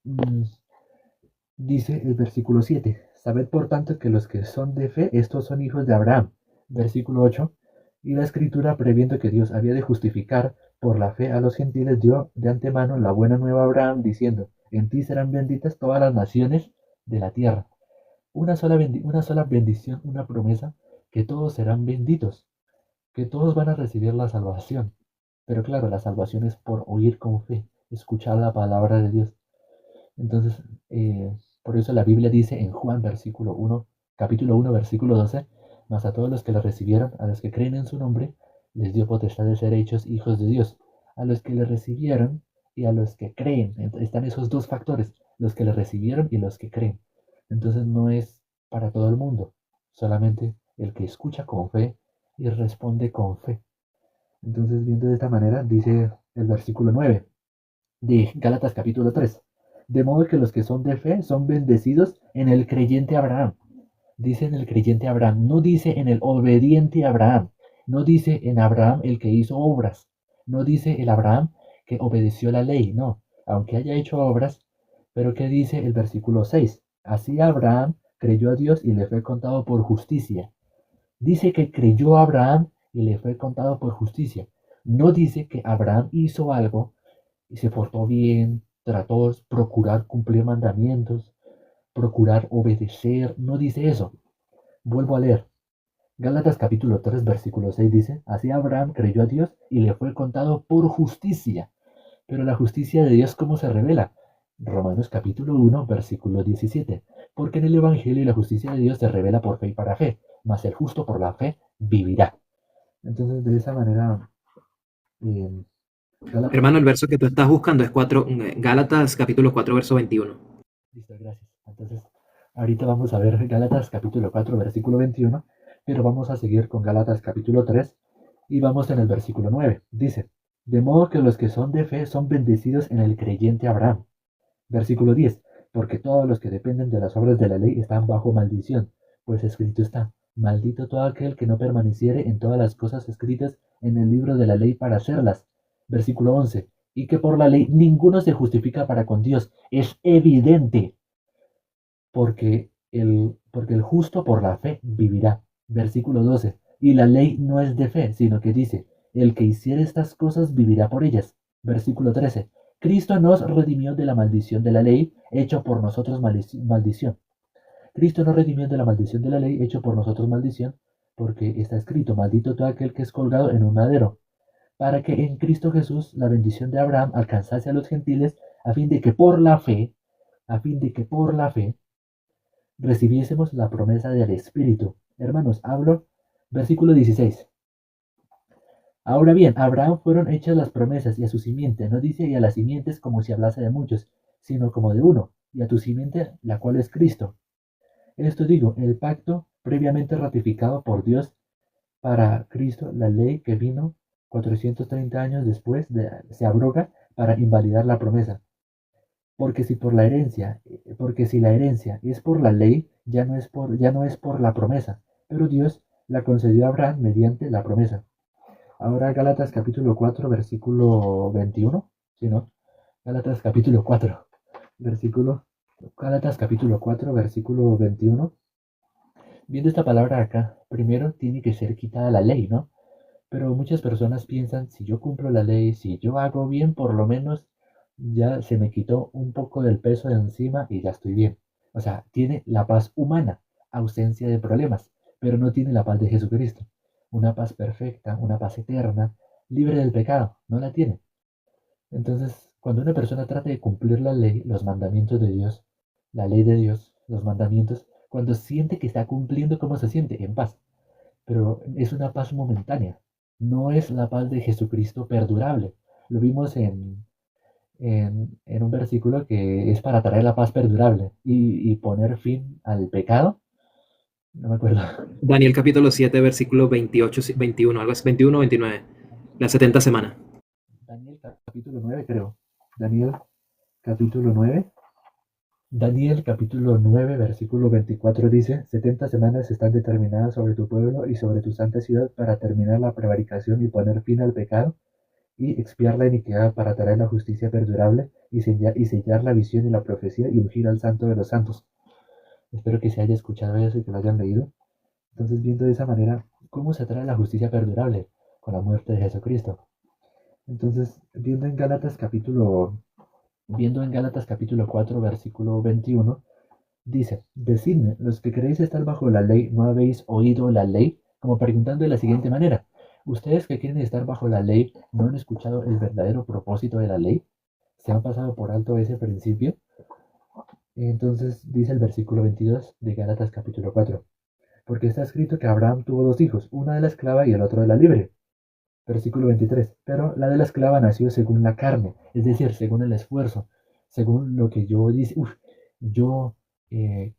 dice el versículo 7, sabed por tanto que los que son de fe, estos son hijos de Abraham. Versículo 8, y la escritura, previendo que Dios había de justificar por la fe a los gentiles, dio de antemano la buena nueva a Abraham, diciendo, en ti serán benditas todas las naciones de la tierra. Una sola bendición, una promesa, que todos serán benditos, que todos van a recibir la salvación. Pero claro, la salvación es por oír con fe, escuchar la palabra de Dios. Entonces, por eso la Biblia dice en Juan versículo 1, capítulo 1, versículo 12, mas a todos los que le recibieron, a los que creen en su nombre, les dio potestad de ser hechos hijos de Dios. A los que le recibieron y a los que creen. Están esos dos factores, los que le recibieron y los que creen. Entonces no es para todo el mundo, solamente el que escucha con fe y responde con fe. Entonces, viendo de esta manera, dice el versículo 9 de Gálatas capítulo 3. De modo que los que son de fe son bendecidos en el creyente Abraham. Dice en el creyente Abraham, no dice en el obediente Abraham, no dice en Abraham el que hizo obras, no dice el Abraham que obedeció la ley, no, aunque haya hecho obras, pero ¿qué dice el versículo 6? Así Abraham creyó a Dios y le fue contado por justicia. Dice que creyó a Abraham y le fue contado por justicia. No dice que Abraham hizo algo y se portó bien, trató de procurar cumplir mandamientos, procurar obedecer. No dice eso. Vuelvo a leer. Gálatas capítulo 3, versículo 6 dice, así Abraham creyó a Dios y le fue contado por justicia. Pero la justicia de Dios, ¿cómo se revela? Romanos capítulo 1, versículo 17. Porque en el Evangelio la justicia de Dios se revela por fe y para fe, mas el justo por la fe vivirá. Entonces, de esa manera, eh, Hermano, el verso que tú estás buscando es Gálatas capítulo 4, verso 21. listo, gracias. Entonces, ahorita vamos a ver Gálatas capítulo 4, versículo 21, pero vamos a seguir con Gálatas capítulo 3 y vamos en el versículo 9. Dice, de modo que los que son de fe son bendecidos en el creyente Abraham. Versículo 10, porque todos los que dependen de las obras de la ley están bajo maldición, pues escrito está, maldito todo aquel que no permaneciere en todas las cosas escritas en el libro de la ley para hacerlas. Versículo 11, y que por la ley ninguno se justifica para con Dios. Es evidente, porque el justo por la fe vivirá. Versículo 12, y la ley no es de fe, sino que dice, el que hiciere estas cosas vivirá por ellas. Versículo 13, Cristo nos redimió de la maldición de la ley, hecho por nosotros maldición. Cristo nos redimió de la maldición de la ley, hecho por nosotros maldición, porque está escrito, maldito todo aquel que es colgado en un madero, para que en Cristo Jesús la bendición de Abraham alcanzase a los gentiles, a fin de que por la fe, recibiésemos la promesa del Espíritu. Hermanos, hablo, versículo 16. Ahora bien, a Abraham fueron hechas las promesas y a su simiente, no dice y a las simientes como si hablase de muchos, sino como de uno, y a tu simiente, la cual es Cristo. Esto digo, el pacto previamente ratificado por Dios para Cristo, la ley que vino 430 años después se abroga para invalidar la promesa. Porque si la herencia es por la ley, ya no es por la promesa, pero Dios la concedió a Abraham mediante la promesa. Ahora Gálatas capítulo 4, versículo 21, ¿sí, no? Gálatas capítulo 4, Gálatas capítulo 4, versículo 21. Viendo esta palabra acá, primero tiene que ser quitada la ley, ¿no? Pero muchas personas piensan, si yo cumplo la ley, si yo hago bien, por lo menos ya se me quitó un poco del peso de encima y ya estoy bien. O sea, tiene la paz humana, ausencia de problemas, pero no tiene la paz de Jesucristo. Una paz perfecta, una paz eterna, libre del pecado, no la tiene. Entonces, cuando una persona trata de cumplir la ley, los mandamientos de Dios, la ley de Dios, los mandamientos, cuando siente que está cumpliendo, ¿cómo se siente? En paz. Pero es una paz momentánea, no es la paz de Jesucristo perdurable. Lo vimos en un versículo que es para traer la paz perdurable y poner fin al pecado. No me acuerdo. Daniel capítulo 7, versículo 28, 21, algo así, 21 o 29, la 70 semana. Daniel capítulo 9 creo. Daniel capítulo 9. Daniel capítulo 9 versículo 24 dice, 70 semanas están determinadas sobre tu pueblo y sobre tu santa ciudad para terminar la prevaricación y poner fin al pecado y expiar la iniquidad para traer la justicia perdurable y sellar la visión y la profecía y ungir al santo de los santos. Espero que se haya escuchado eso y que lo hayan leído. Entonces, viendo de esa manera, ¿cómo se trae la justicia perdurable? Con la muerte de Jesucristo. Entonces, viendo en Gálatas capítulo 4, versículo 21, dice, decidme, los que queréis estar bajo la ley, ¿no habéis oído la ley? Como preguntando de la siguiente manera, ¿ustedes que quieren estar bajo la ley, no han escuchado el verdadero propósito de la ley? ¿Se han pasado por alto ese principio? Entonces dice el versículo 22 de Gálatas capítulo 4, porque está escrito que Abraham tuvo dos hijos, una de la esclava y el otro de la libre. Versículo 23, pero la de la esclava nació según la carne, es decir, según el esfuerzo, según lo que yo dice, yo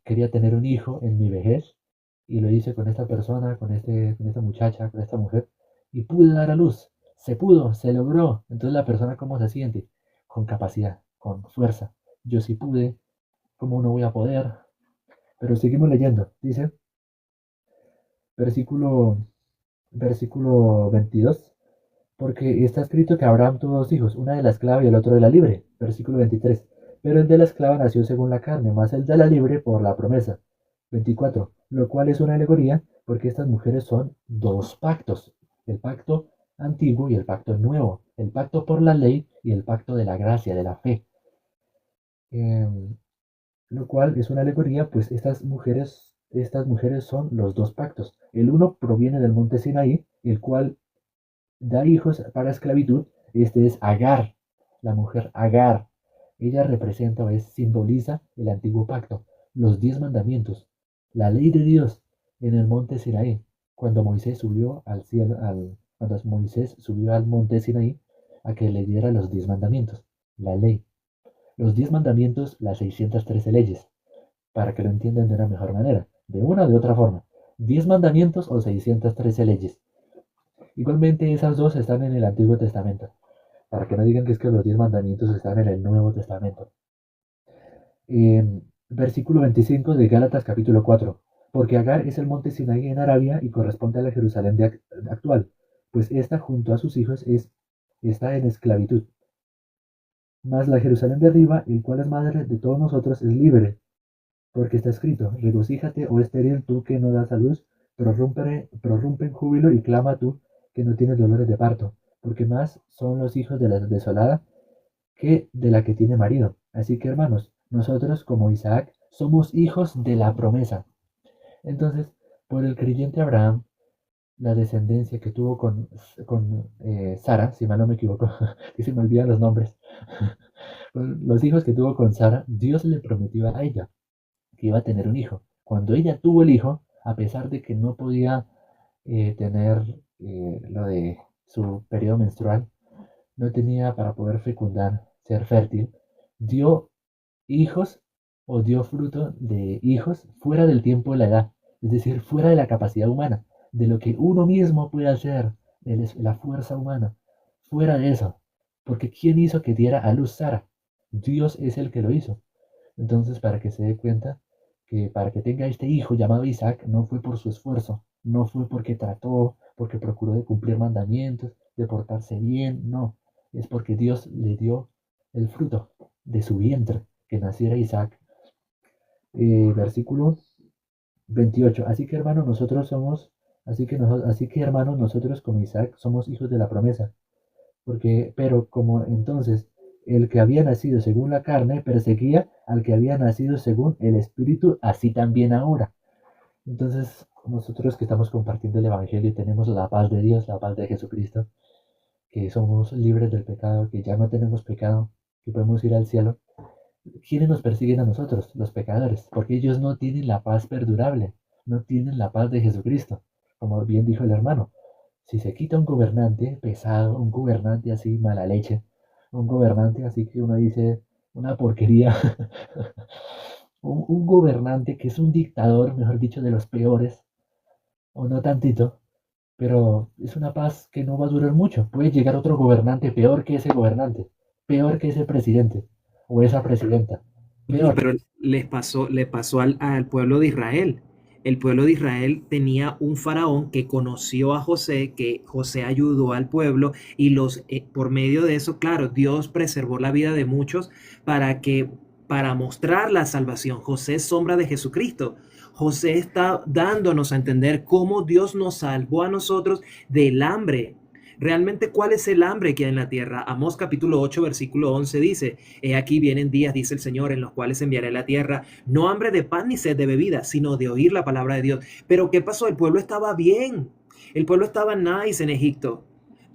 quería tener un hijo en mi vejez y lo hice con esta persona, con esta muchacha, con esta mujer y pude dar a luz, se pudo, se logró. Entonces la persona cómo se siente, con capacidad, con fuerza. Yo sí pude, ¿cómo no voy a poder? Pero seguimos leyendo, dice, versículo, versículo 22. Porque está escrito que Abraham tuvo dos hijos, una de la esclava y el otro de la libre. Versículo 23. Pero el de la esclava nació según la carne, más el de la libre por la promesa. 24. Lo cual es una alegoría, porque estas mujeres son dos pactos. El pacto antiguo y el pacto nuevo. El pacto por la ley y el pacto de la gracia, de la fe. Em, lo cual es una alegoría, pues estas mujeres son los dos pactos. El uno proviene del monte Sinaí, el cual da hijos para esclavitud. Este es Agar, la mujer Agar. Ella representa o simboliza el antiguo pacto, los 10 mandamientos, la ley de Dios en el monte Sinaí. Cuando Moisés subió al cielo, cuando Moisés subió al monte Sinaí a que le diera los 10 mandamientos, la ley. Los 10 mandamientos, las 613 leyes, para que lo entiendan de una mejor manera, de una o de otra forma. 10 mandamientos o 613 leyes. Igualmente esas dos están en el Antiguo Testamento, para que no digan que es que los 10 mandamientos están en el Nuevo Testamento. Versículo 25 de Gálatas capítulo 4. Porque Agar es el monte Sinaí en Arabia y corresponde a la Jerusalén actual, pues esta junto a sus hijos está en esclavitud. Mas la Jerusalén de arriba, el cual es madre de todos nosotros, es libre, porque está escrito, regocíjate, oh estéril, tú que no das a luz, prorrumpe en júbilo y clama tú que no tienes dolores de parto, porque más son los hijos de la desolada que de la que tiene marido. Así que hermanos, nosotros como Isaac somos hijos de la promesa. Entonces, por el creyente Abraham, la descendencia que tuvo con Sara, si mal no me equivoco, que se me olvidan los nombres, los hijos que tuvo con Sara, Dios le prometió a ella que iba a tener un hijo. Cuando ella tuvo el hijo, a pesar de que no podía tener lo de su periodo menstrual, no tenía para poder fecundar, ser fértil, dio hijos o dio fruto de hijos fuera del tiempo de la edad, es decir, fuera de la capacidad humana, de lo que uno mismo puede hacer, de la fuerza humana, fuera de eso. Porque ¿quién hizo que diera a luz Sara? Dios es el que lo hizo. Entonces, para que se dé cuenta que para que tenga este hijo llamado Isaac, no fue por su esfuerzo, no fue porque trató, porque procuró de cumplir mandamientos, de portarse bien, no, es porque Dios le dio el fruto de su vientre, que naciera Isaac. Versículo 28. Así que hermanos, nosotros como Isaac somos hijos de la promesa. Pero como entonces El que había nacido según la carne perseguía al que había nacido según el Espíritu, así también ahora. Entonces, nosotros que estamos compartiendo el Evangelio y tenemos la paz de Dios, la paz de Jesucristo, que somos libres del pecado, que ya no tenemos pecado, que podemos ir al cielo, ¿quiénes nos persiguen a nosotros, los pecadores? Porque ellos no tienen la paz perdurable, no tienen la paz de Jesucristo. Como bien dijo el hermano, si se quita un gobernante pesado, un gobernante así mala leche, un gobernante así que uno dice una porquería, un gobernante que es un dictador, mejor dicho, de los peores, o no tantito, pero es una paz que no va a durar mucho. Puede llegar otro gobernante peor que ese gobernante, peor que ese presidente o esa presidenta, Bueno, peor. pero le pasó al pueblo de Israel. El pueblo de Israel tenía un faraón que conoció a José, que José ayudó al pueblo y por medio de eso, claro, Dios preservó la vida de muchos para mostrar la salvación. José es sombra de Jesucristo. José está dándonos a entender cómo Dios nos salvó a nosotros del hambre. Realmente, ¿cuál es el hambre que hay en la tierra? Amós capítulo 8, versículo 11 dice: He aquí vienen días, dice el Señor, en los cuales enviaré a la tierra no hambre de pan ni sed de bebida, sino de oír la palabra de Dios. Pero ¿qué pasó? El pueblo estaba bien. El pueblo estaba nice en Egipto.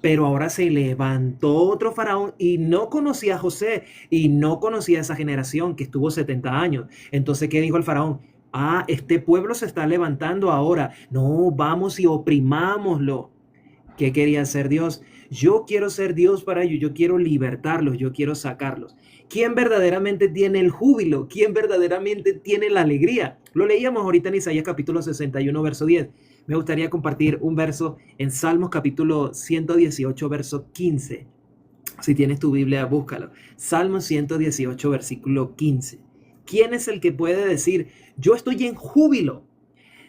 Pero ahora se levantó otro faraón y no conocía a José y no conocía a esa generación que estuvo 70 años. Entonces, ¿qué dijo el faraón? Ah, este pueblo se está levantando ahora. No, vamos y oprimámoslo. ¿Qué quería hacer Dios? Yo quiero ser Dios para ellos, yo quiero libertarlos, yo quiero sacarlos. ¿Quién verdaderamente tiene el júbilo? ¿Quién verdaderamente tiene la alegría? Lo leíamos ahorita en Isaías capítulo 61, verso 10. Me gustaría compartir un verso en Salmos capítulo 118, verso 15. Si tienes tu Biblia, búscalo. Salmos 118, versículo 15. ¿Quién es el que puede decir, yo estoy en júbilo?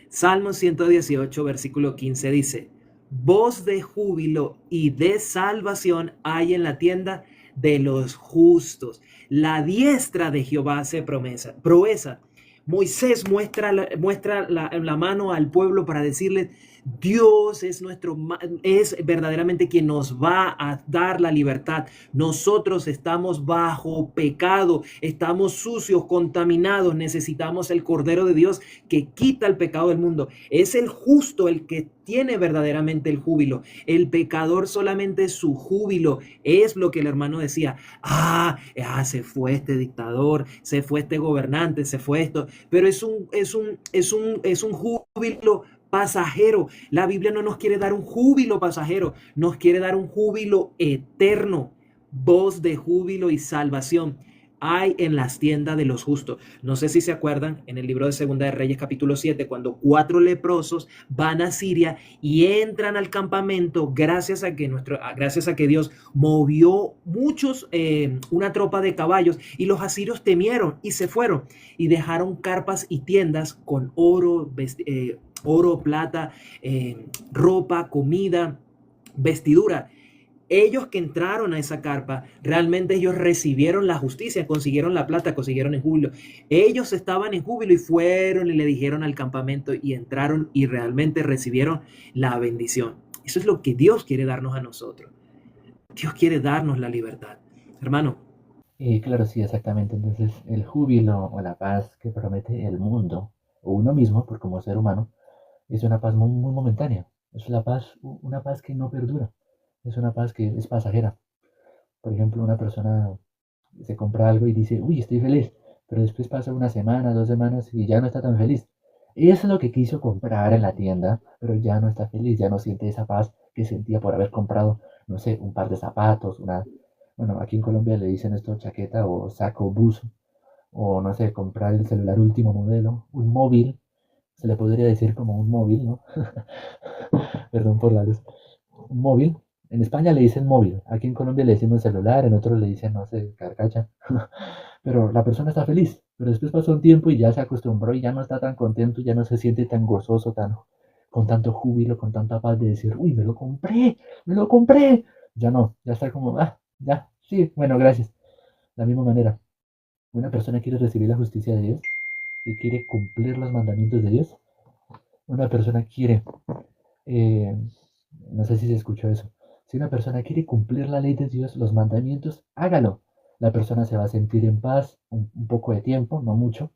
Salmo 118, versículo 15 dice: Voz de júbilo y de salvación hay en la tienda de los justos. La diestra de Jehová hace proeza. Moisés muestra la mano al pueblo para decirle: Dios es verdaderamente quien nos va a dar la libertad. Nosotros estamos bajo pecado, estamos sucios, contaminados, necesitamos el Cordero de Dios que quita el pecado del mundo. Es el justo el que tiene verdaderamente el júbilo. El pecador solamente su júbilo es lo que el hermano decía. Se fue este dictador, se fue este gobernante, se fue esto. Pero es un júbilo pasajero. La Biblia no nos quiere dar un júbilo pasajero, nos quiere dar un júbilo eterno. Voz de júbilo y salvación hay en las tiendas de los justos. No sé si se acuerdan en el libro de Segunda de Reyes capítulo 7, cuando 4 leprosos van a Siria y entran al campamento gracias a que Dios movió una tropa de caballos, y los asirios temieron y se fueron y dejaron carpas y tiendas con oro, plata, ropa, comida, vestidura. Ellos que entraron a esa carpa, realmente ellos recibieron la justicia, consiguieron la plata, consiguieron el júbilo. Ellos estaban en júbilo y fueron y le dijeron al campamento y entraron y realmente recibieron la bendición. Eso es lo que Dios quiere darnos a nosotros. Dios quiere darnos la libertad. Hermano, Y claro, sí, exactamente. Entonces, el júbilo o la paz que promete el mundo, o uno mismo, por como ser humano, es una paz muy, muy momentánea. Es una paz que no perdura. Es una paz que es pasajera. Por ejemplo, una persona se compra algo y dice, uy, estoy feliz, pero después pasa una semana, 2 semanas y ya no está tan feliz. Eso es lo que quiso comprar en la tienda, pero ya no está feliz, ya no siente esa paz que sentía por haber comprado, no sé, un par de zapatos, bueno, aquí en Colombia le dicen esto chaqueta o saco, buzo, o no sé, comprar el celular último modelo, un móvil, se le podría decir como un móvil, ¿no? Perdón por la luz. Un móvil. En España le dicen móvil, aquí en Colombia le decimos celular, en otros le dicen, no sé, carcacha. Pero la persona está feliz, pero después pasó un tiempo y ya se acostumbró y ya no está tan contento, ya no se siente tan gozoso, con tanto júbilo, con tanta paz de decir, uy, me lo compré, me lo compré. Ya no, ya está como, ya, sí, bueno, gracias. De la misma manera, una persona quiere recibir la justicia de Dios y quiere cumplir los mandamientos de Dios. Una persona quiere eh, no sé si se escuchó eso. Si una persona quiere cumplir la ley de Dios, los mandamientos, hágalo. La persona se va a sentir en paz un poco de tiempo, no mucho,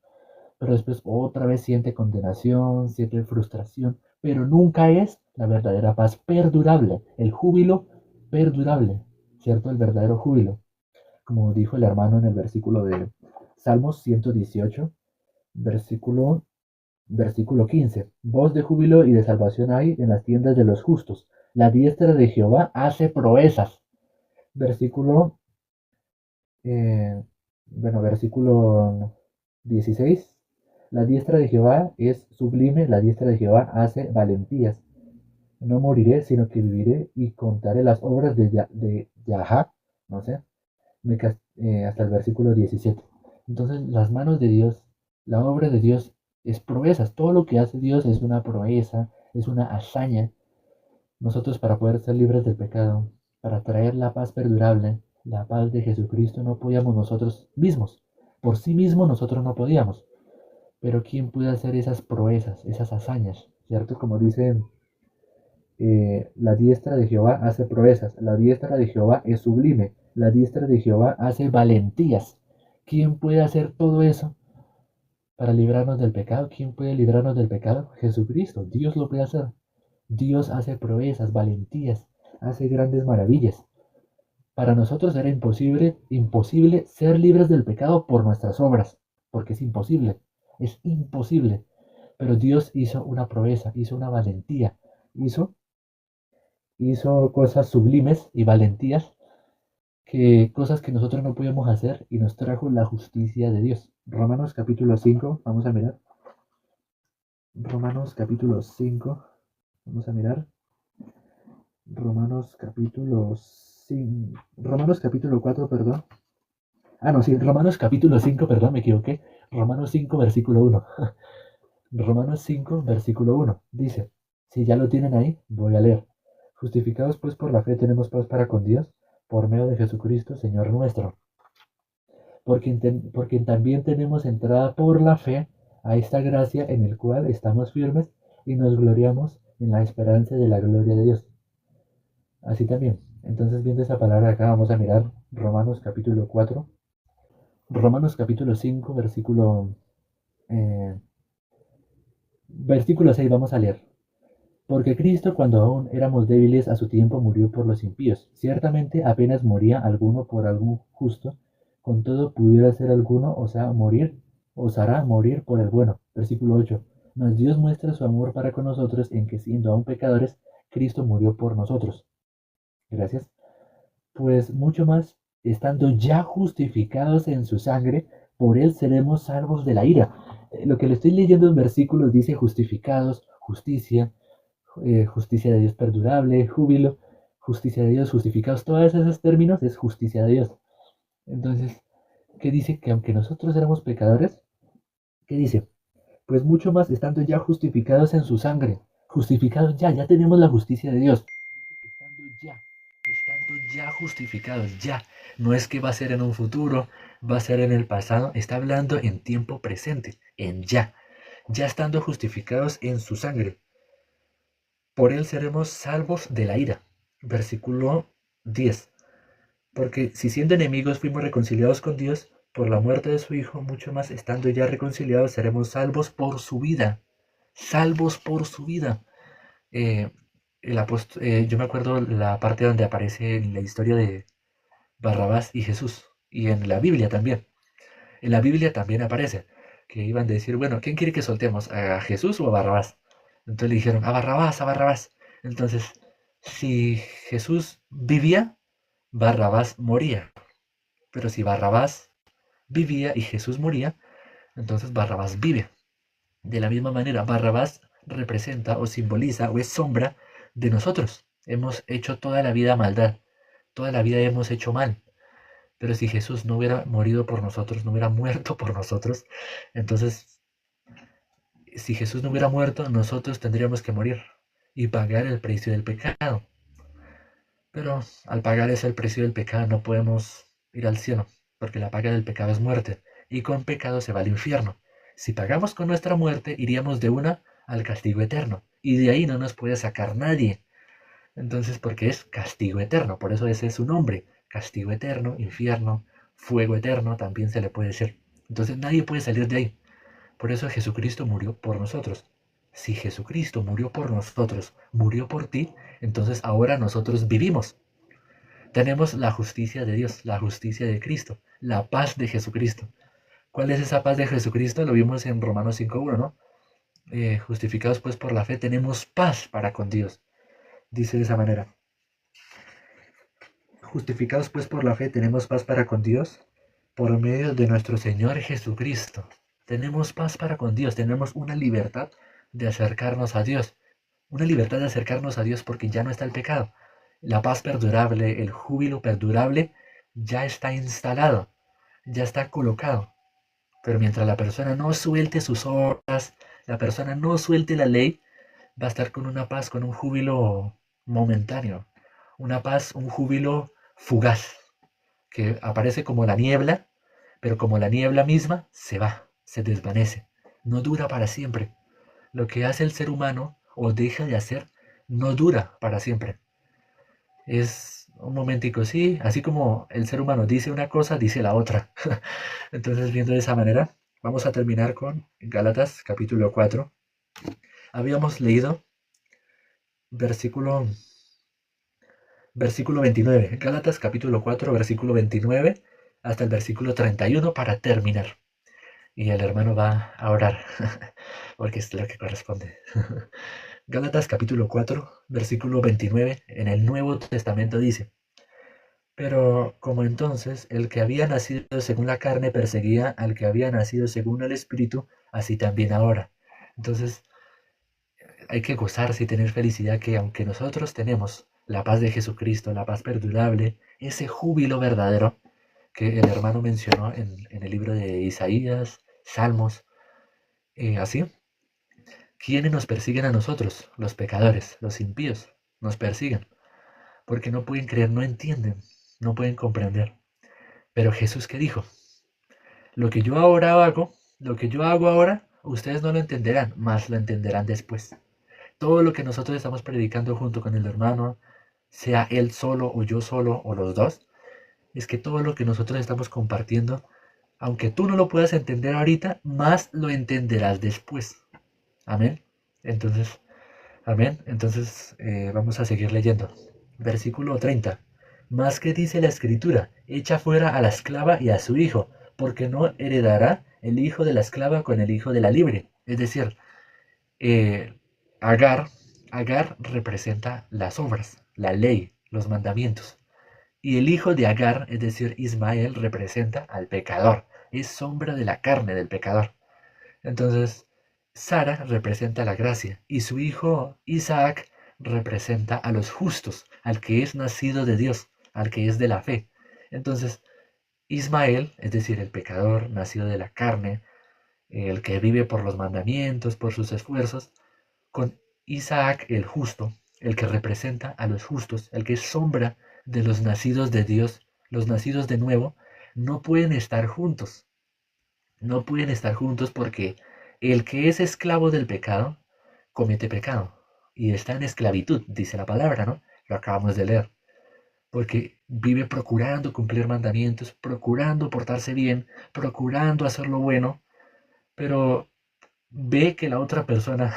pero después otra vez siente condenación, siente frustración, pero nunca es la verdadera paz perdurable, el júbilo perdurable, ¿cierto? El verdadero júbilo, como dijo el hermano en el versículo de Salmos 118, versículo, versículo 15. Voz de júbilo y de salvación hay en las tiendas de los justos. La diestra de Jehová hace proezas. Versículo, eh, versículo 16. La diestra de Jehová es sublime, la diestra de Jehová hace valentías. No moriré, sino que viviré y contaré las obras de Yahá, no sé, hasta el versículo 17. Entonces, las manos de Dios, la obra de Dios es proezas. Todo lo que hace Dios es una proeza, es una hazaña. Nosotros para poder ser libres del pecado, para traer la paz perdurable, la paz de Jesucristo, no podíamos nosotros mismos. Por sí mismos nosotros no podíamos. Pero ¿quién puede hacer esas proezas, esas hazañas? ¿Cierto? Como dice, la diestra de Jehová hace proezas, la diestra de Jehová es sublime, la diestra de Jehová hace valentías. ¿Quién puede hacer todo eso para librarnos del pecado? ¿Quién puede librarnos del pecado? Jesucristo, Dios lo puede hacer. Dios hace proezas, valentías, hace grandes maravillas. Para nosotros era imposible ser libres del pecado por nuestras obras, porque es imposible. Pero Dios hizo una proeza, hizo una valentía, hizo, hizo cosas sublimes y valentías, cosas que nosotros no podíamos hacer y nos trajo la justicia de Dios. Romanos capítulo 5, vamos a mirar. Romanos capítulo 5, vamos a mirar. Romanos capítulo 5, Romanos capítulo 4, perdón. Ah, no, sí, Romanos capítulo 5, perdón, me equivoqué. Romanos 5, versículo 1. Romanos 5, versículo 1. Dice, si ya lo tienen ahí, voy a leer. Justificados pues por la fe tenemos paz para con Dios, por medio de Jesucristo, Señor nuestro. Porque también tenemos entrada por la fe a esta gracia en el cual estamos firmes y nos gloriamos en la esperanza de la gloria de Dios. Así también. Entonces, viendo esa palabra acá, vamos a mirar Romanos capítulo 4. Romanos capítulo 5, versículo 6 vamos a leer. Porque Cristo, cuando aún éramos débiles, a su tiempo murió por los impíos. Ciertamente apenas moría alguno por algún justo, con todo pudiera ser alguno, osará morir por el bueno. Versículo 8. Mas Dios muestra su amor para con nosotros en que siendo aún pecadores, Cristo murió por nosotros. Gracias. Pues mucho más, estando ya justificados en su sangre, por él seremos salvos de la ira. Lo que le estoy leyendo en versículos dice justificados, justicia, justicia de Dios perdurable, júbilo, justicia de Dios, justificados, todos esos términos es justicia de Dios. Entonces, ¿qué dice? Que aunque nosotros éramos pecadores, ¿qué dice? Pues mucho más estando ya justificados en su sangre, justificados ya tenemos la justicia de Dios. Estando ya justificados, ya. No es que va a ser en un futuro, va a ser en el pasado, está hablando en tiempo presente, en ya estando justificados en su sangre. Por él seremos salvos de la ira. Versículo 10. Porque si siendo enemigos fuimos reconciliados con Dios por la muerte de su Hijo, mucho más estando ya reconciliados seremos salvos por su vida. Salvos por su vida. Eh, yo me acuerdo la parte donde aparece en la historia de Barrabás y Jesús. Y en la Biblia también. En la Biblia también aparece que iban a decir, bueno, ¿quién quiere que soltemos? ¿A Jesús o a Barrabás? Entonces le dijeron, a Barrabás, a Barrabás. Entonces, si Jesús vivía, Barrabás moría. Pero si Barrabás vivía y Jesús moría, entonces Barrabás vive. De la misma manera, Barrabás representa o simboliza o es sombra de nosotros. Hemos hecho toda la vida maldad, toda la vida hemos hecho mal. Pero si Jesús no hubiera morido por nosotros, no hubiera muerto por nosotros, entonces, si Jesús no hubiera muerto, nosotros tendríamos que morir y pagar el precio del pecado. Pero al pagar ese precio del pecado no podemos ir al cielo, porque la paga del pecado es muerte, y con pecado se va al infierno. Si pagamos con nuestra muerte, iríamos de una al castigo eterno, y de ahí no nos puede sacar nadie. Entonces, porque es castigo eterno, por eso ese es su nombre, castigo eterno, infierno, fuego eterno también se le puede decir. Entonces nadie puede salir de ahí. Por eso Jesucristo murió por nosotros. Si Jesucristo murió por nosotros, murió por ti, entonces ahora nosotros vivimos. Tenemos la justicia de Dios, la justicia de Cristo, la paz de Jesucristo. ¿Cuál es esa paz de Jesucristo? Lo vimos en Romanos 5.1, ¿no? Justificados pues por la fe, tenemos paz para con Dios. Dice de esa manera. Justificados pues por la fe, tenemos paz para con Dios por medio de nuestro Señor Jesucristo. Tenemos paz para con Dios, tenemos una libertad de acercarnos a Dios. Una libertad de acercarnos a Dios porque ya no está el pecado. La paz perdurable, el júbilo perdurable ya está instalado, ya está colocado. Pero mientras la persona no suelte sus obras, la persona no suelte la ley, va a estar con una paz, con un júbilo momentáneo. Una paz, un júbilo fugaz, que aparece como la niebla, pero como la niebla misma se va, se desvanece. No dura para siempre. Lo que hace el ser humano o deja de hacer no dura para siempre. Es un momentico, sí, así como el ser humano dice una cosa, dice la otra. Entonces, viendo de esa manera, vamos a terminar con Gálatas capítulo 4. Habíamos leído versículo, versículo 29, Gálatas capítulo 4, versículo 29 hasta el versículo 31 para terminar. Y el hermano va a orar, porque es lo que corresponde. Gálatas capítulo 4, versículo 29, en el Nuevo Testamento dice: Pero como entonces el que había nacido según la carne perseguía al que había nacido según el Espíritu, así también ahora. Entonces hay que gozarse y tener felicidad que aunque nosotros tenemos la paz de Jesucristo, la paz perdurable, ese júbilo verdadero que el hermano mencionó en el libro de Isaías, Salmos, así, ¿quiénes nos persiguen a nosotros? Los pecadores, los impíos, nos persiguen, porque no pueden creer, no entienden, no pueden comprender. Pero Jesús, ¿qué dijo? Lo que yo ahora hago, lo que yo hago ahora, ustedes no lo entenderán, más lo entenderán después. Todo lo que nosotros estamos predicando junto con el hermano, sea él solo o yo solo o los dos, es que todo lo que nosotros estamos compartiendo, aunque tú no lo puedas entender ahorita, más lo entenderás después. Amén. Entonces, amén. Entonces, vamos a seguir leyendo. Versículo 30. Más que dice la escritura, echa fuera a la esclava y a su hijo, porque no heredará el hijo de la esclava con el hijo de la libre. Es decir, eh, Agar, Agar representa las obras, la ley, los mandamientos. Y el hijo de Agar, es decir, Ismael, representa al pecador. Es sombra de la carne del pecador. Entonces, Sara representa la gracia y su hijo Isaac representa a los justos, al que es nacido de Dios, al que es de la fe. Entonces, Ismael, es decir, el pecador nacido de la carne, el que vive por los mandamientos, por sus esfuerzos, con Isaac el justo, el que representa a los justos, el que es sombra de los nacidos de Dios, los nacidos de nuevo, no pueden estar juntos. No pueden estar juntos porque el que es esclavo del pecado comete pecado y está en esclavitud, dice la palabra, ¿no? Lo acabamos de leer. Porque vive procurando cumplir mandamientos, procurando portarse bien, procurando hacer lo bueno, pero ve que la otra persona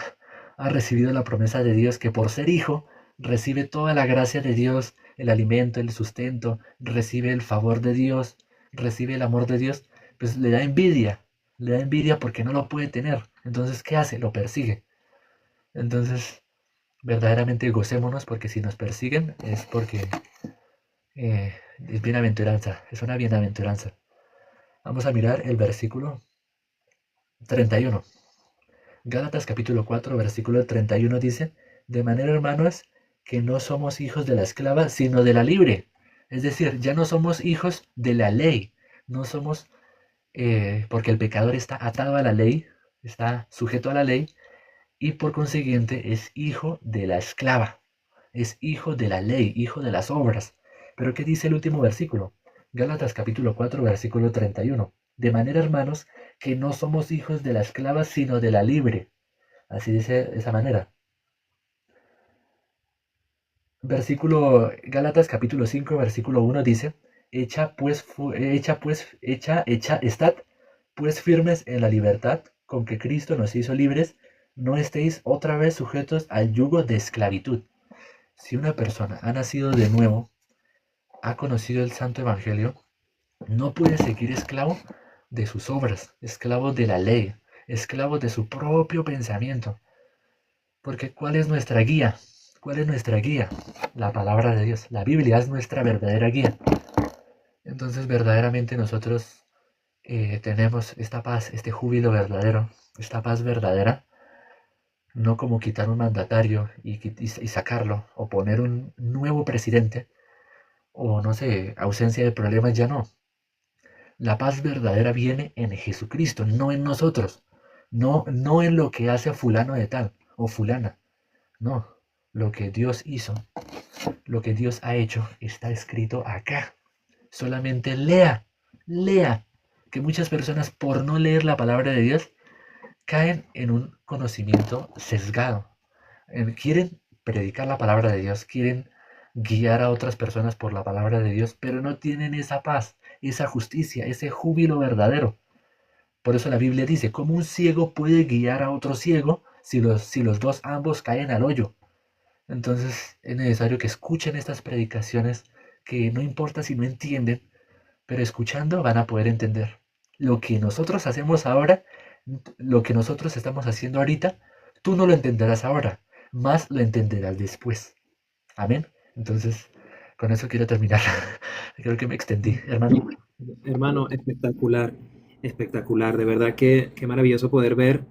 ha recibido la promesa de Dios, que por ser hijo recibe toda la gracia de Dios, el alimento, el sustento, recibe el favor de Dios, recibe el amor de Dios, pues le da envidia porque no lo puede tener. Entonces, ¿qué hace? Lo persigue. Entonces, verdaderamente gocémonos porque si nos persiguen es porque es bienaventuranza, es una bienaventuranza. Vamos a mirar el versículo 31. Gálatas capítulo 4, versículo 31 dice: De manera, hermanos, que no somos hijos de la esclava, sino de la libre. Es decir, ya no somos hijos de la ley. No somos, porque el pecador está atado a la ley, está sujeto a la ley, y por consiguiente es hijo de la esclava. Es hijo de la ley, hijo de las obras. Pero ¿qué dice el último versículo? Gálatas capítulo 4, versículo 31. De manera, hermanos, que no somos hijos de la esclava, sino de la libre. Así dice de esa manera. Versículo Gálatas capítulo 5, versículo 1 dice: Estad pues firmes en la libertad con que Cristo nos hizo libres, no estéis otra vez sujetos al yugo de esclavitud. Si una persona ha nacido de nuevo, ha conocido el Santo Evangelio, no puede seguir esclavo de sus obras, esclavo de la ley, esclavo de su propio pensamiento. Porque ¿cuál es nuestra guía? ¿Cuál es nuestra guía? La palabra de Dios. La Biblia es nuestra verdadera guía. Entonces verdaderamente nosotros tenemos esta paz, este júbilo verdadero, esta paz verdadera, no como quitar un mandatario y sacarlo, o poner un nuevo presidente, o no sé, ausencia de problemas, ya no. La paz verdadera viene en Jesucristo, no en nosotros, no en lo que hace fulano de tal o fulana, no, lo que Dios hizo, lo que Dios ha hecho está escrito acá. Solamente lea, que muchas personas por no leer la palabra de Dios caen en un conocimiento sesgado. Quieren predicar la palabra de Dios, quieren guiar a otras personas por la palabra de Dios, pero no tienen esa paz, esa justicia, ese júbilo verdadero. Por eso la Biblia dice, ¿cómo un ciego puede guiar a otro ciego si los dos ambos caen al hoyo? Entonces es necesario que escuchen estas predicaciones, que no importa si no entienden, pero escuchando van a poder entender. Lo que nosotros hacemos ahora, lo que nosotros estamos haciendo ahorita, tú no lo entenderás ahora, más lo entenderás después. Amén. Entonces, con eso quiero terminar. Creo que me extendí, hermano. Hermano, espectacular, espectacular. De verdad que qué maravilloso poder ver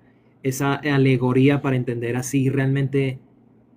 esa alegoría para entender así realmente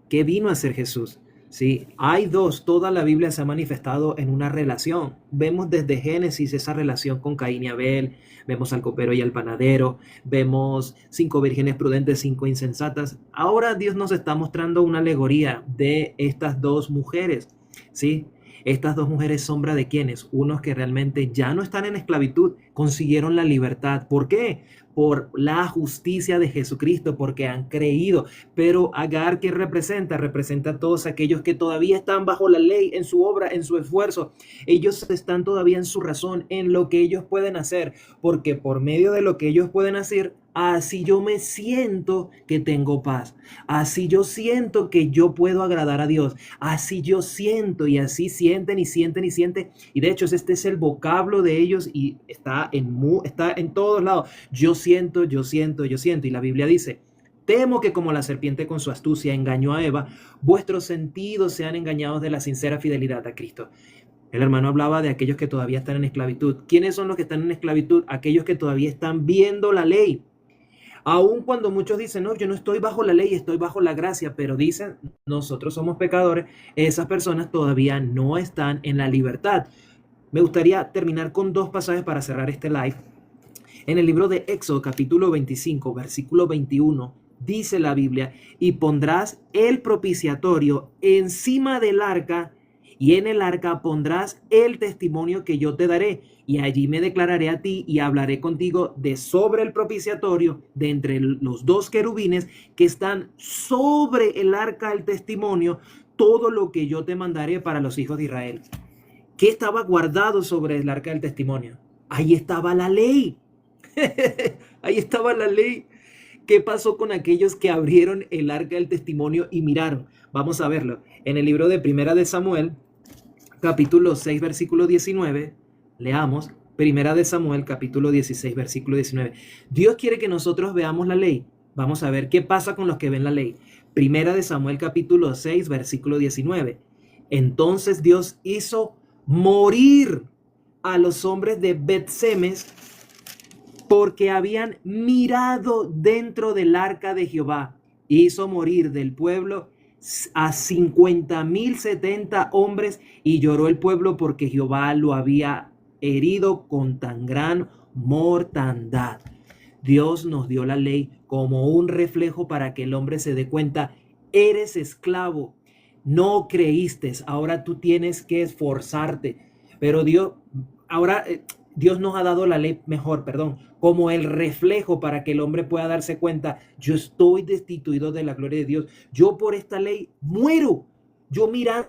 qué vino a ser Jesús. Sí, hay dos, toda la Biblia se ha manifestado en una relación. Vemos desde Génesis esa relación con Caín y Abel, vemos al copero y al panadero, vemos 5 vírgenes prudentes, 5 insensatas. Ahora Dios nos está mostrando una alegoría de estas dos mujeres, ¿sí? Estas dos mujeres sombra de quienes, unos que realmente ya no están en esclavitud, consiguieron la libertad. ¿Por qué? Por la justicia de Jesucristo, porque han creído. Pero Agar, ¿qué representa? Representa a todos aquellos que todavía están bajo la ley, en su obra, en su esfuerzo. Ellos están todavía en su razón, en lo que ellos pueden hacer, porque por medio de lo que ellos pueden hacer, así yo me siento que tengo paz. Así yo siento que yo puedo agradar a Dios. Así yo siento, y así sienten y sienten y sienten. Y de hecho, este es el vocablo de ellos y está en todos lados. Yo siento, yo siento, yo siento. Y la Biblia dice, temo que como la serpiente con su astucia engañó a Eva, vuestros sentidos sean engañados de la sincera fidelidad a Cristo. El hermano hablaba de aquellos que todavía están en esclavitud. ¿Quiénes son los que están en esclavitud? Aquellos que todavía están viendo la ley. Aun cuando muchos dicen, no, yo no estoy bajo la ley, estoy bajo la gracia, pero dicen, nosotros somos pecadores, esas personas todavía no están en la libertad. Me gustaría terminar con 2 pasajes para cerrar este live. En el libro de Éxodo, capítulo 25, versículo 21, dice la Biblia, y pondrás el propiciatorio encima del arca, y en el arca pondrás el testimonio que yo te daré, y allí me declararé a ti y hablaré contigo de sobre el propiciatorio, de entre los 2 querubines que están sobre el arca del testimonio, todo lo que yo te mandaré para los hijos de Israel. ¿Qué estaba guardado sobre el arca del testimonio? Ahí estaba la ley. Ahí estaba la ley. ¿Qué pasó con aquellos que abrieron el arca del testimonio y miraron? Vamos a verlo. En el libro de Primera de Samuel, capítulo 6, versículo 19, leamos. Primera de Samuel, capítulo 16, versículo 19. Dios quiere que nosotros veamos la ley. Vamos a ver qué pasa con los que ven la ley. Primera de Samuel, capítulo 6, versículo 19. Entonces Dios hizo morir a los hombres de Bet-Semes porque habían mirado dentro del arca de Jehová. Hizo morir del pueblo a 50,070 hombres y lloró el pueblo porque Jehová lo había herido con tan gran mortandad. Dios nos dio la ley como un reflejo para que el hombre se dé cuenta, eres esclavo, no creíste, ahora tú tienes que esforzarte. Pero Dios nos ha dado la ley mejor, como el reflejo para que el hombre pueda darse cuenta, yo estoy destituido de la gloria de Dios. Yo por esta ley muero. Yo mirando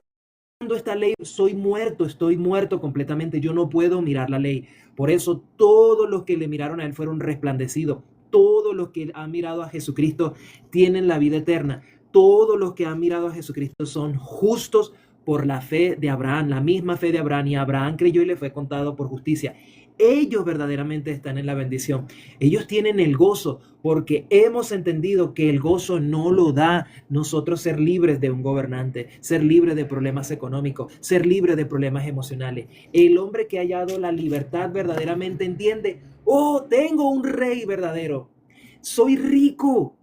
esta ley, estoy muerto completamente, yo no puedo mirar la ley. Por eso todos los que le miraron a él fueron resplandecidos. Todos los que han mirado a Jesucristo tienen la vida eterna. Todos los que han mirado a Jesucristo son justos por la fe de Abraham, la misma fe de Abraham, y Abraham creyó y le fue contado por justicia. Ellos verdaderamente están en la bendición. Ellos tienen el gozo porque hemos entendido que el gozo no lo da nosotros ser libres de un gobernante, ser libre de problemas económicos, ser libre de problemas emocionales. El hombre que ha hallado la libertad verdaderamente entiende, oh, tengo un rey verdadero, soy rico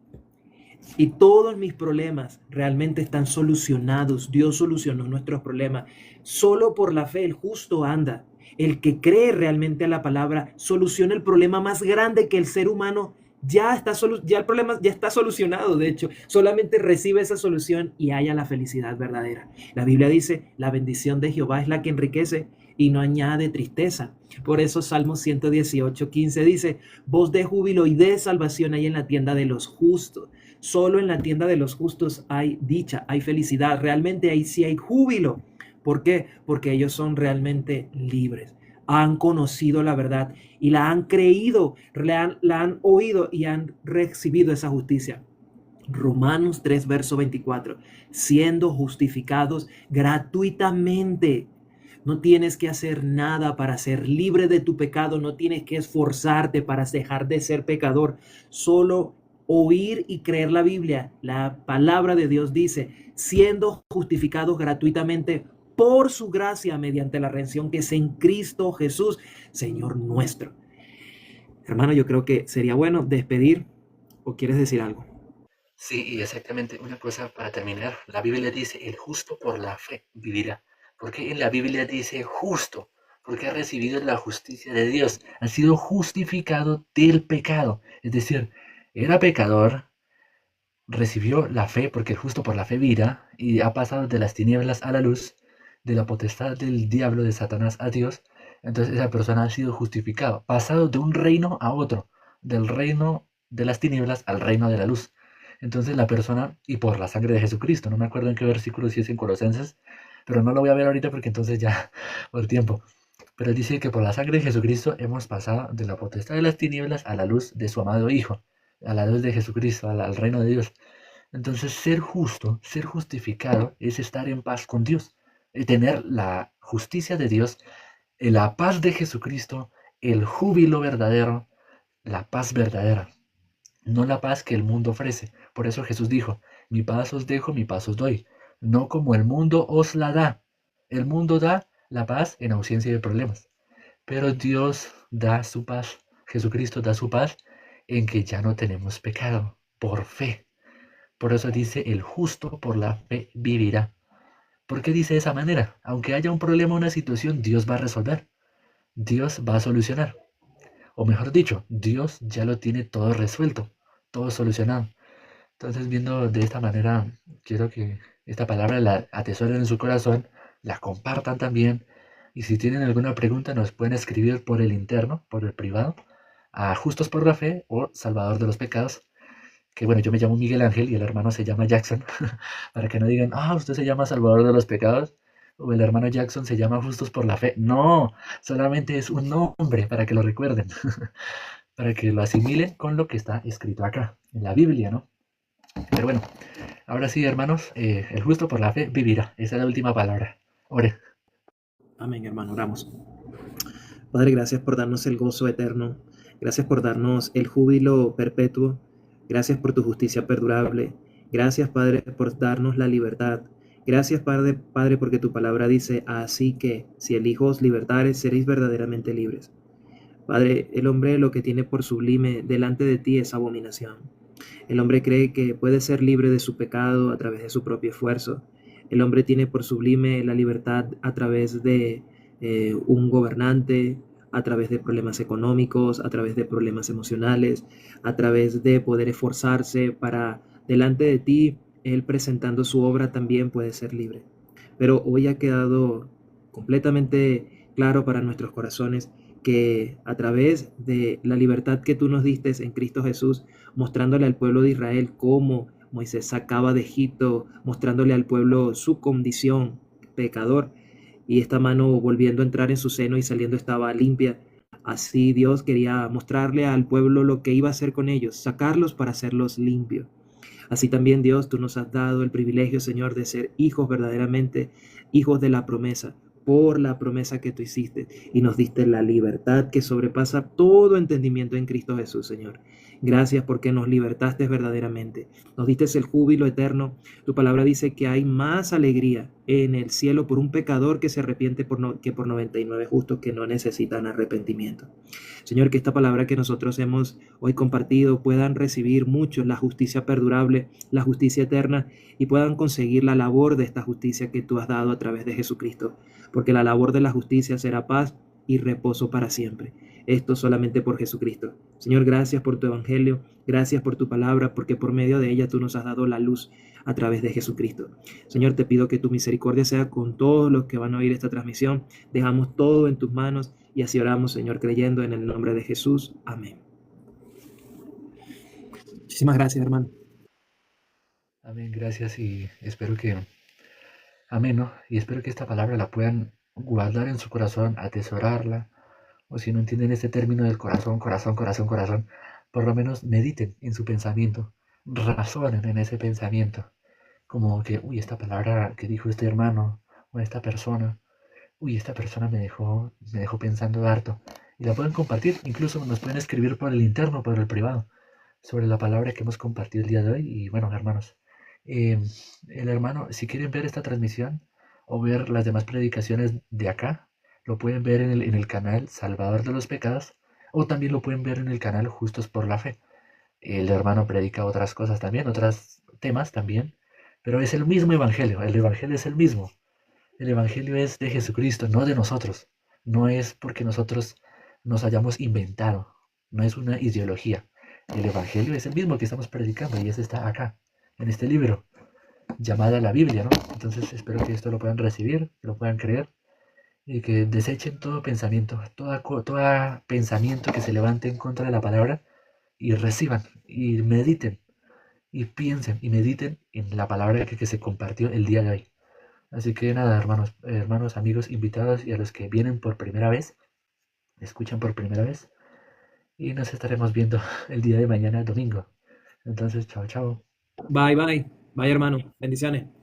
y todos mis problemas realmente están solucionados. Dios solucionó nuestros problemas. Solo por la fe el justo anda. El que cree realmente a la palabra soluciona el problema más grande que el ser humano ya el problema ya está solucionado. De hecho, solamente recibe esa solución y haya la felicidad verdadera. La Biblia dice, la bendición de Jehová es la que enriquece y no añade tristeza. Por eso Salmo 118:15 dice, voz de júbilo y de salvación hay en la tienda de los justos. Solo en la tienda de los justos hay dicha, hay felicidad. Realmente ahí sí hay júbilo. ¿Por qué? Porque ellos son realmente libres. Han conocido la verdad y la han creído, la han oído y han recibido esa justicia. Romanos 3, verso 24. Siendo justificados gratuitamente. No tienes que hacer nada para ser libre de tu pecado. No tienes que esforzarte para dejar de ser pecador. Solo oír y creer la Biblia. La palabra de Dios dice, siendo justificados gratuitamente por su gracia mediante la redención que es en Cristo Jesús, Señor nuestro. Hermano, yo creo que sería bueno despedir, ¿o quieres decir algo? Sí, y exactamente una cosa para terminar. La Biblia dice, el justo por la fe vivirá. ¿Por qué en la Biblia dice justo? Porque ha recibido la justicia de Dios. Ha sido justificado del pecado. Es decir, era pecador, recibió la fe, porque el justo por la fe vivirá, y ha pasado de las tinieblas a la luz, de la potestad del diablo, de Satanás, a Dios. Entonces esa persona ha sido justificado, pasado de un reino a otro, del reino de las tinieblas al reino de la luz. Entonces la persona, y por la sangre de Jesucristo, no me acuerdo en qué versículo si es en Colosenses, pero no lo voy a ver ahorita porque entonces ya por tiempo. Pero dice que por la sangre de Jesucristo hemos pasado de la potestad de las tinieblas a la luz de su amado Hijo, a la luz de Jesucristo, al reino de Dios. Entonces ser justo, ser justificado, es estar en paz con Dios, tener la justicia de Dios, la paz de Jesucristo, el júbilo verdadero, la paz verdadera, no la paz que el mundo ofrece. Por eso Jesús dijo, mi paz os dejo, mi paz os doy, no como el mundo os la da. El mundo da la paz en ausencia de problemas, pero Dios da su paz, Jesucristo da su paz en que ya no tenemos pecado, por fe. Por eso dice, el justo por la fe vivirá. ¿Por qué dice de esa manera? Aunque haya un problema, una situación, Dios va a resolver, Dios va a solucionar. O mejor dicho, Dios ya lo tiene todo resuelto, todo solucionado. Entonces, viendo de esta manera, quiero que esta palabra la atesoren en su corazón, la compartan también. Y si tienen alguna pregunta, nos pueden escribir por el interno, por el privado, a Justos por la Fe o Salvador de los Pecados. Que bueno, yo me llamo Miguel Ángel y el hermano se llama Jackson, para que no digan, usted se llama Salvador de los Pecados, o el hermano Jackson se llama Justos por la Fe. No, solamente es un nombre para que lo recuerden, para que lo asimilen con lo que está escrito acá, en la Biblia, ¿no? Pero bueno, ahora sí, hermanos, el justo por la fe vivirá. Esa es la última palabra. Ore. Amén, hermano, oramos. Padre, gracias por darnos el gozo eterno. Gracias por darnos el júbilo perpetuo. Gracias por tu justicia perdurable. Gracias, Padre, por darnos la libertad. Gracias, Padre, porque tu palabra dice, así que si el Hijo os libertare, seréis verdaderamente libres. Padre, el hombre lo que tiene por sublime delante de ti es abominación. El hombre cree que puede ser libre de su pecado a través de su propio esfuerzo. El hombre tiene por sublime la libertad a través de un gobernante, a través de problemas económicos, a través de problemas emocionales, a través de poder esforzarse para delante de ti, él presentando su obra también puede ser libre. Pero hoy ha quedado completamente claro para nuestros corazones que a través de la libertad que tú nos diste en Cristo Jesús, mostrándole al pueblo de Israel cómo Moisés sacaba de Egipto, mostrándole al pueblo su condición, pecador, y esta mano volviendo a entrar en su seno y saliendo estaba limpia. Así Dios quería mostrarle al pueblo lo que iba a hacer con ellos, sacarlos para hacerlos limpios. Así también Dios, tú nos has dado el privilegio, Señor, de ser hijos verdaderamente, hijos de la promesa, por la promesa que tú hiciste, y nos diste la libertad que sobrepasa todo entendimiento en Cristo Jesús, Señor. Gracias porque nos libertaste verdaderamente. Nos diste el júbilo eterno. Tu palabra dice que hay más alegría en el cielo por un pecador que se arrepiente que por 99 justos que no necesitan arrepentimiento. Señor, que esta palabra que nosotros hemos hoy compartido puedan recibir muchos la justicia perdurable, la justicia eterna, y puedan conseguir la labor de esta justicia que tú has dado a través de Jesucristo, porque la labor de la justicia será paz y reposo para siempre. Esto solamente por Jesucristo. Señor, gracias por tu evangelio, gracias por tu palabra, porque por medio de ella tú nos has dado la luz a través de Jesucristo. Señor, te pido que tu misericordia sea con todos los que van a oír esta transmisión. Dejamos todo en tus manos y así oramos, Señor, creyendo en el nombre de Jesús. Amén. Muchísimas gracias, hermano. Amén, gracias y espero que, amén, ¿no? Y espero que esta palabra la puedan guardar en su corazón, atesorarla, o si no entienden este término del corazón, corazón, corazón, corazón, por lo menos mediten en su pensamiento, razonen en ese pensamiento, como que, uy, esta palabra que dijo este hermano, o esta persona, uy, esta persona me dejó pensando harto, y la pueden compartir, incluso nos pueden escribir por el interno, por el privado, sobre la palabra que hemos compartido el día de hoy, y bueno, hermanos, eh, el hermano, si quieren ver esta transmisión, o ver las demás predicaciones de acá, lo pueden ver en el canal Salvador de los Pecados, o también lo pueden ver en el canal Justos por la Fe. El hermano predica otras cosas también, otros temas también, pero es el mismo evangelio, el evangelio es el mismo. El evangelio es de Jesucristo, no de nosotros. No es porque nosotros nos hayamos inventado, no es una ideología. El evangelio es el mismo que estamos predicando y ese está acá, en este libro, llamada la Biblia, ¿no? Entonces espero que esto lo puedan recibir, que lo puedan creer y que desechen todo pensamiento, todo pensamiento que se levante en contra de la palabra y reciban y mediten y piensen y mediten en la palabra que se compartió el día de hoy. Así que nada, hermanos, hermanos, amigos, invitados y a los que vienen por primera vez, escuchan por primera vez y nos estaremos viendo el día de mañana, domingo. Entonces, chao, chao. Bye, bye. Bye, hermano. Bendiciones.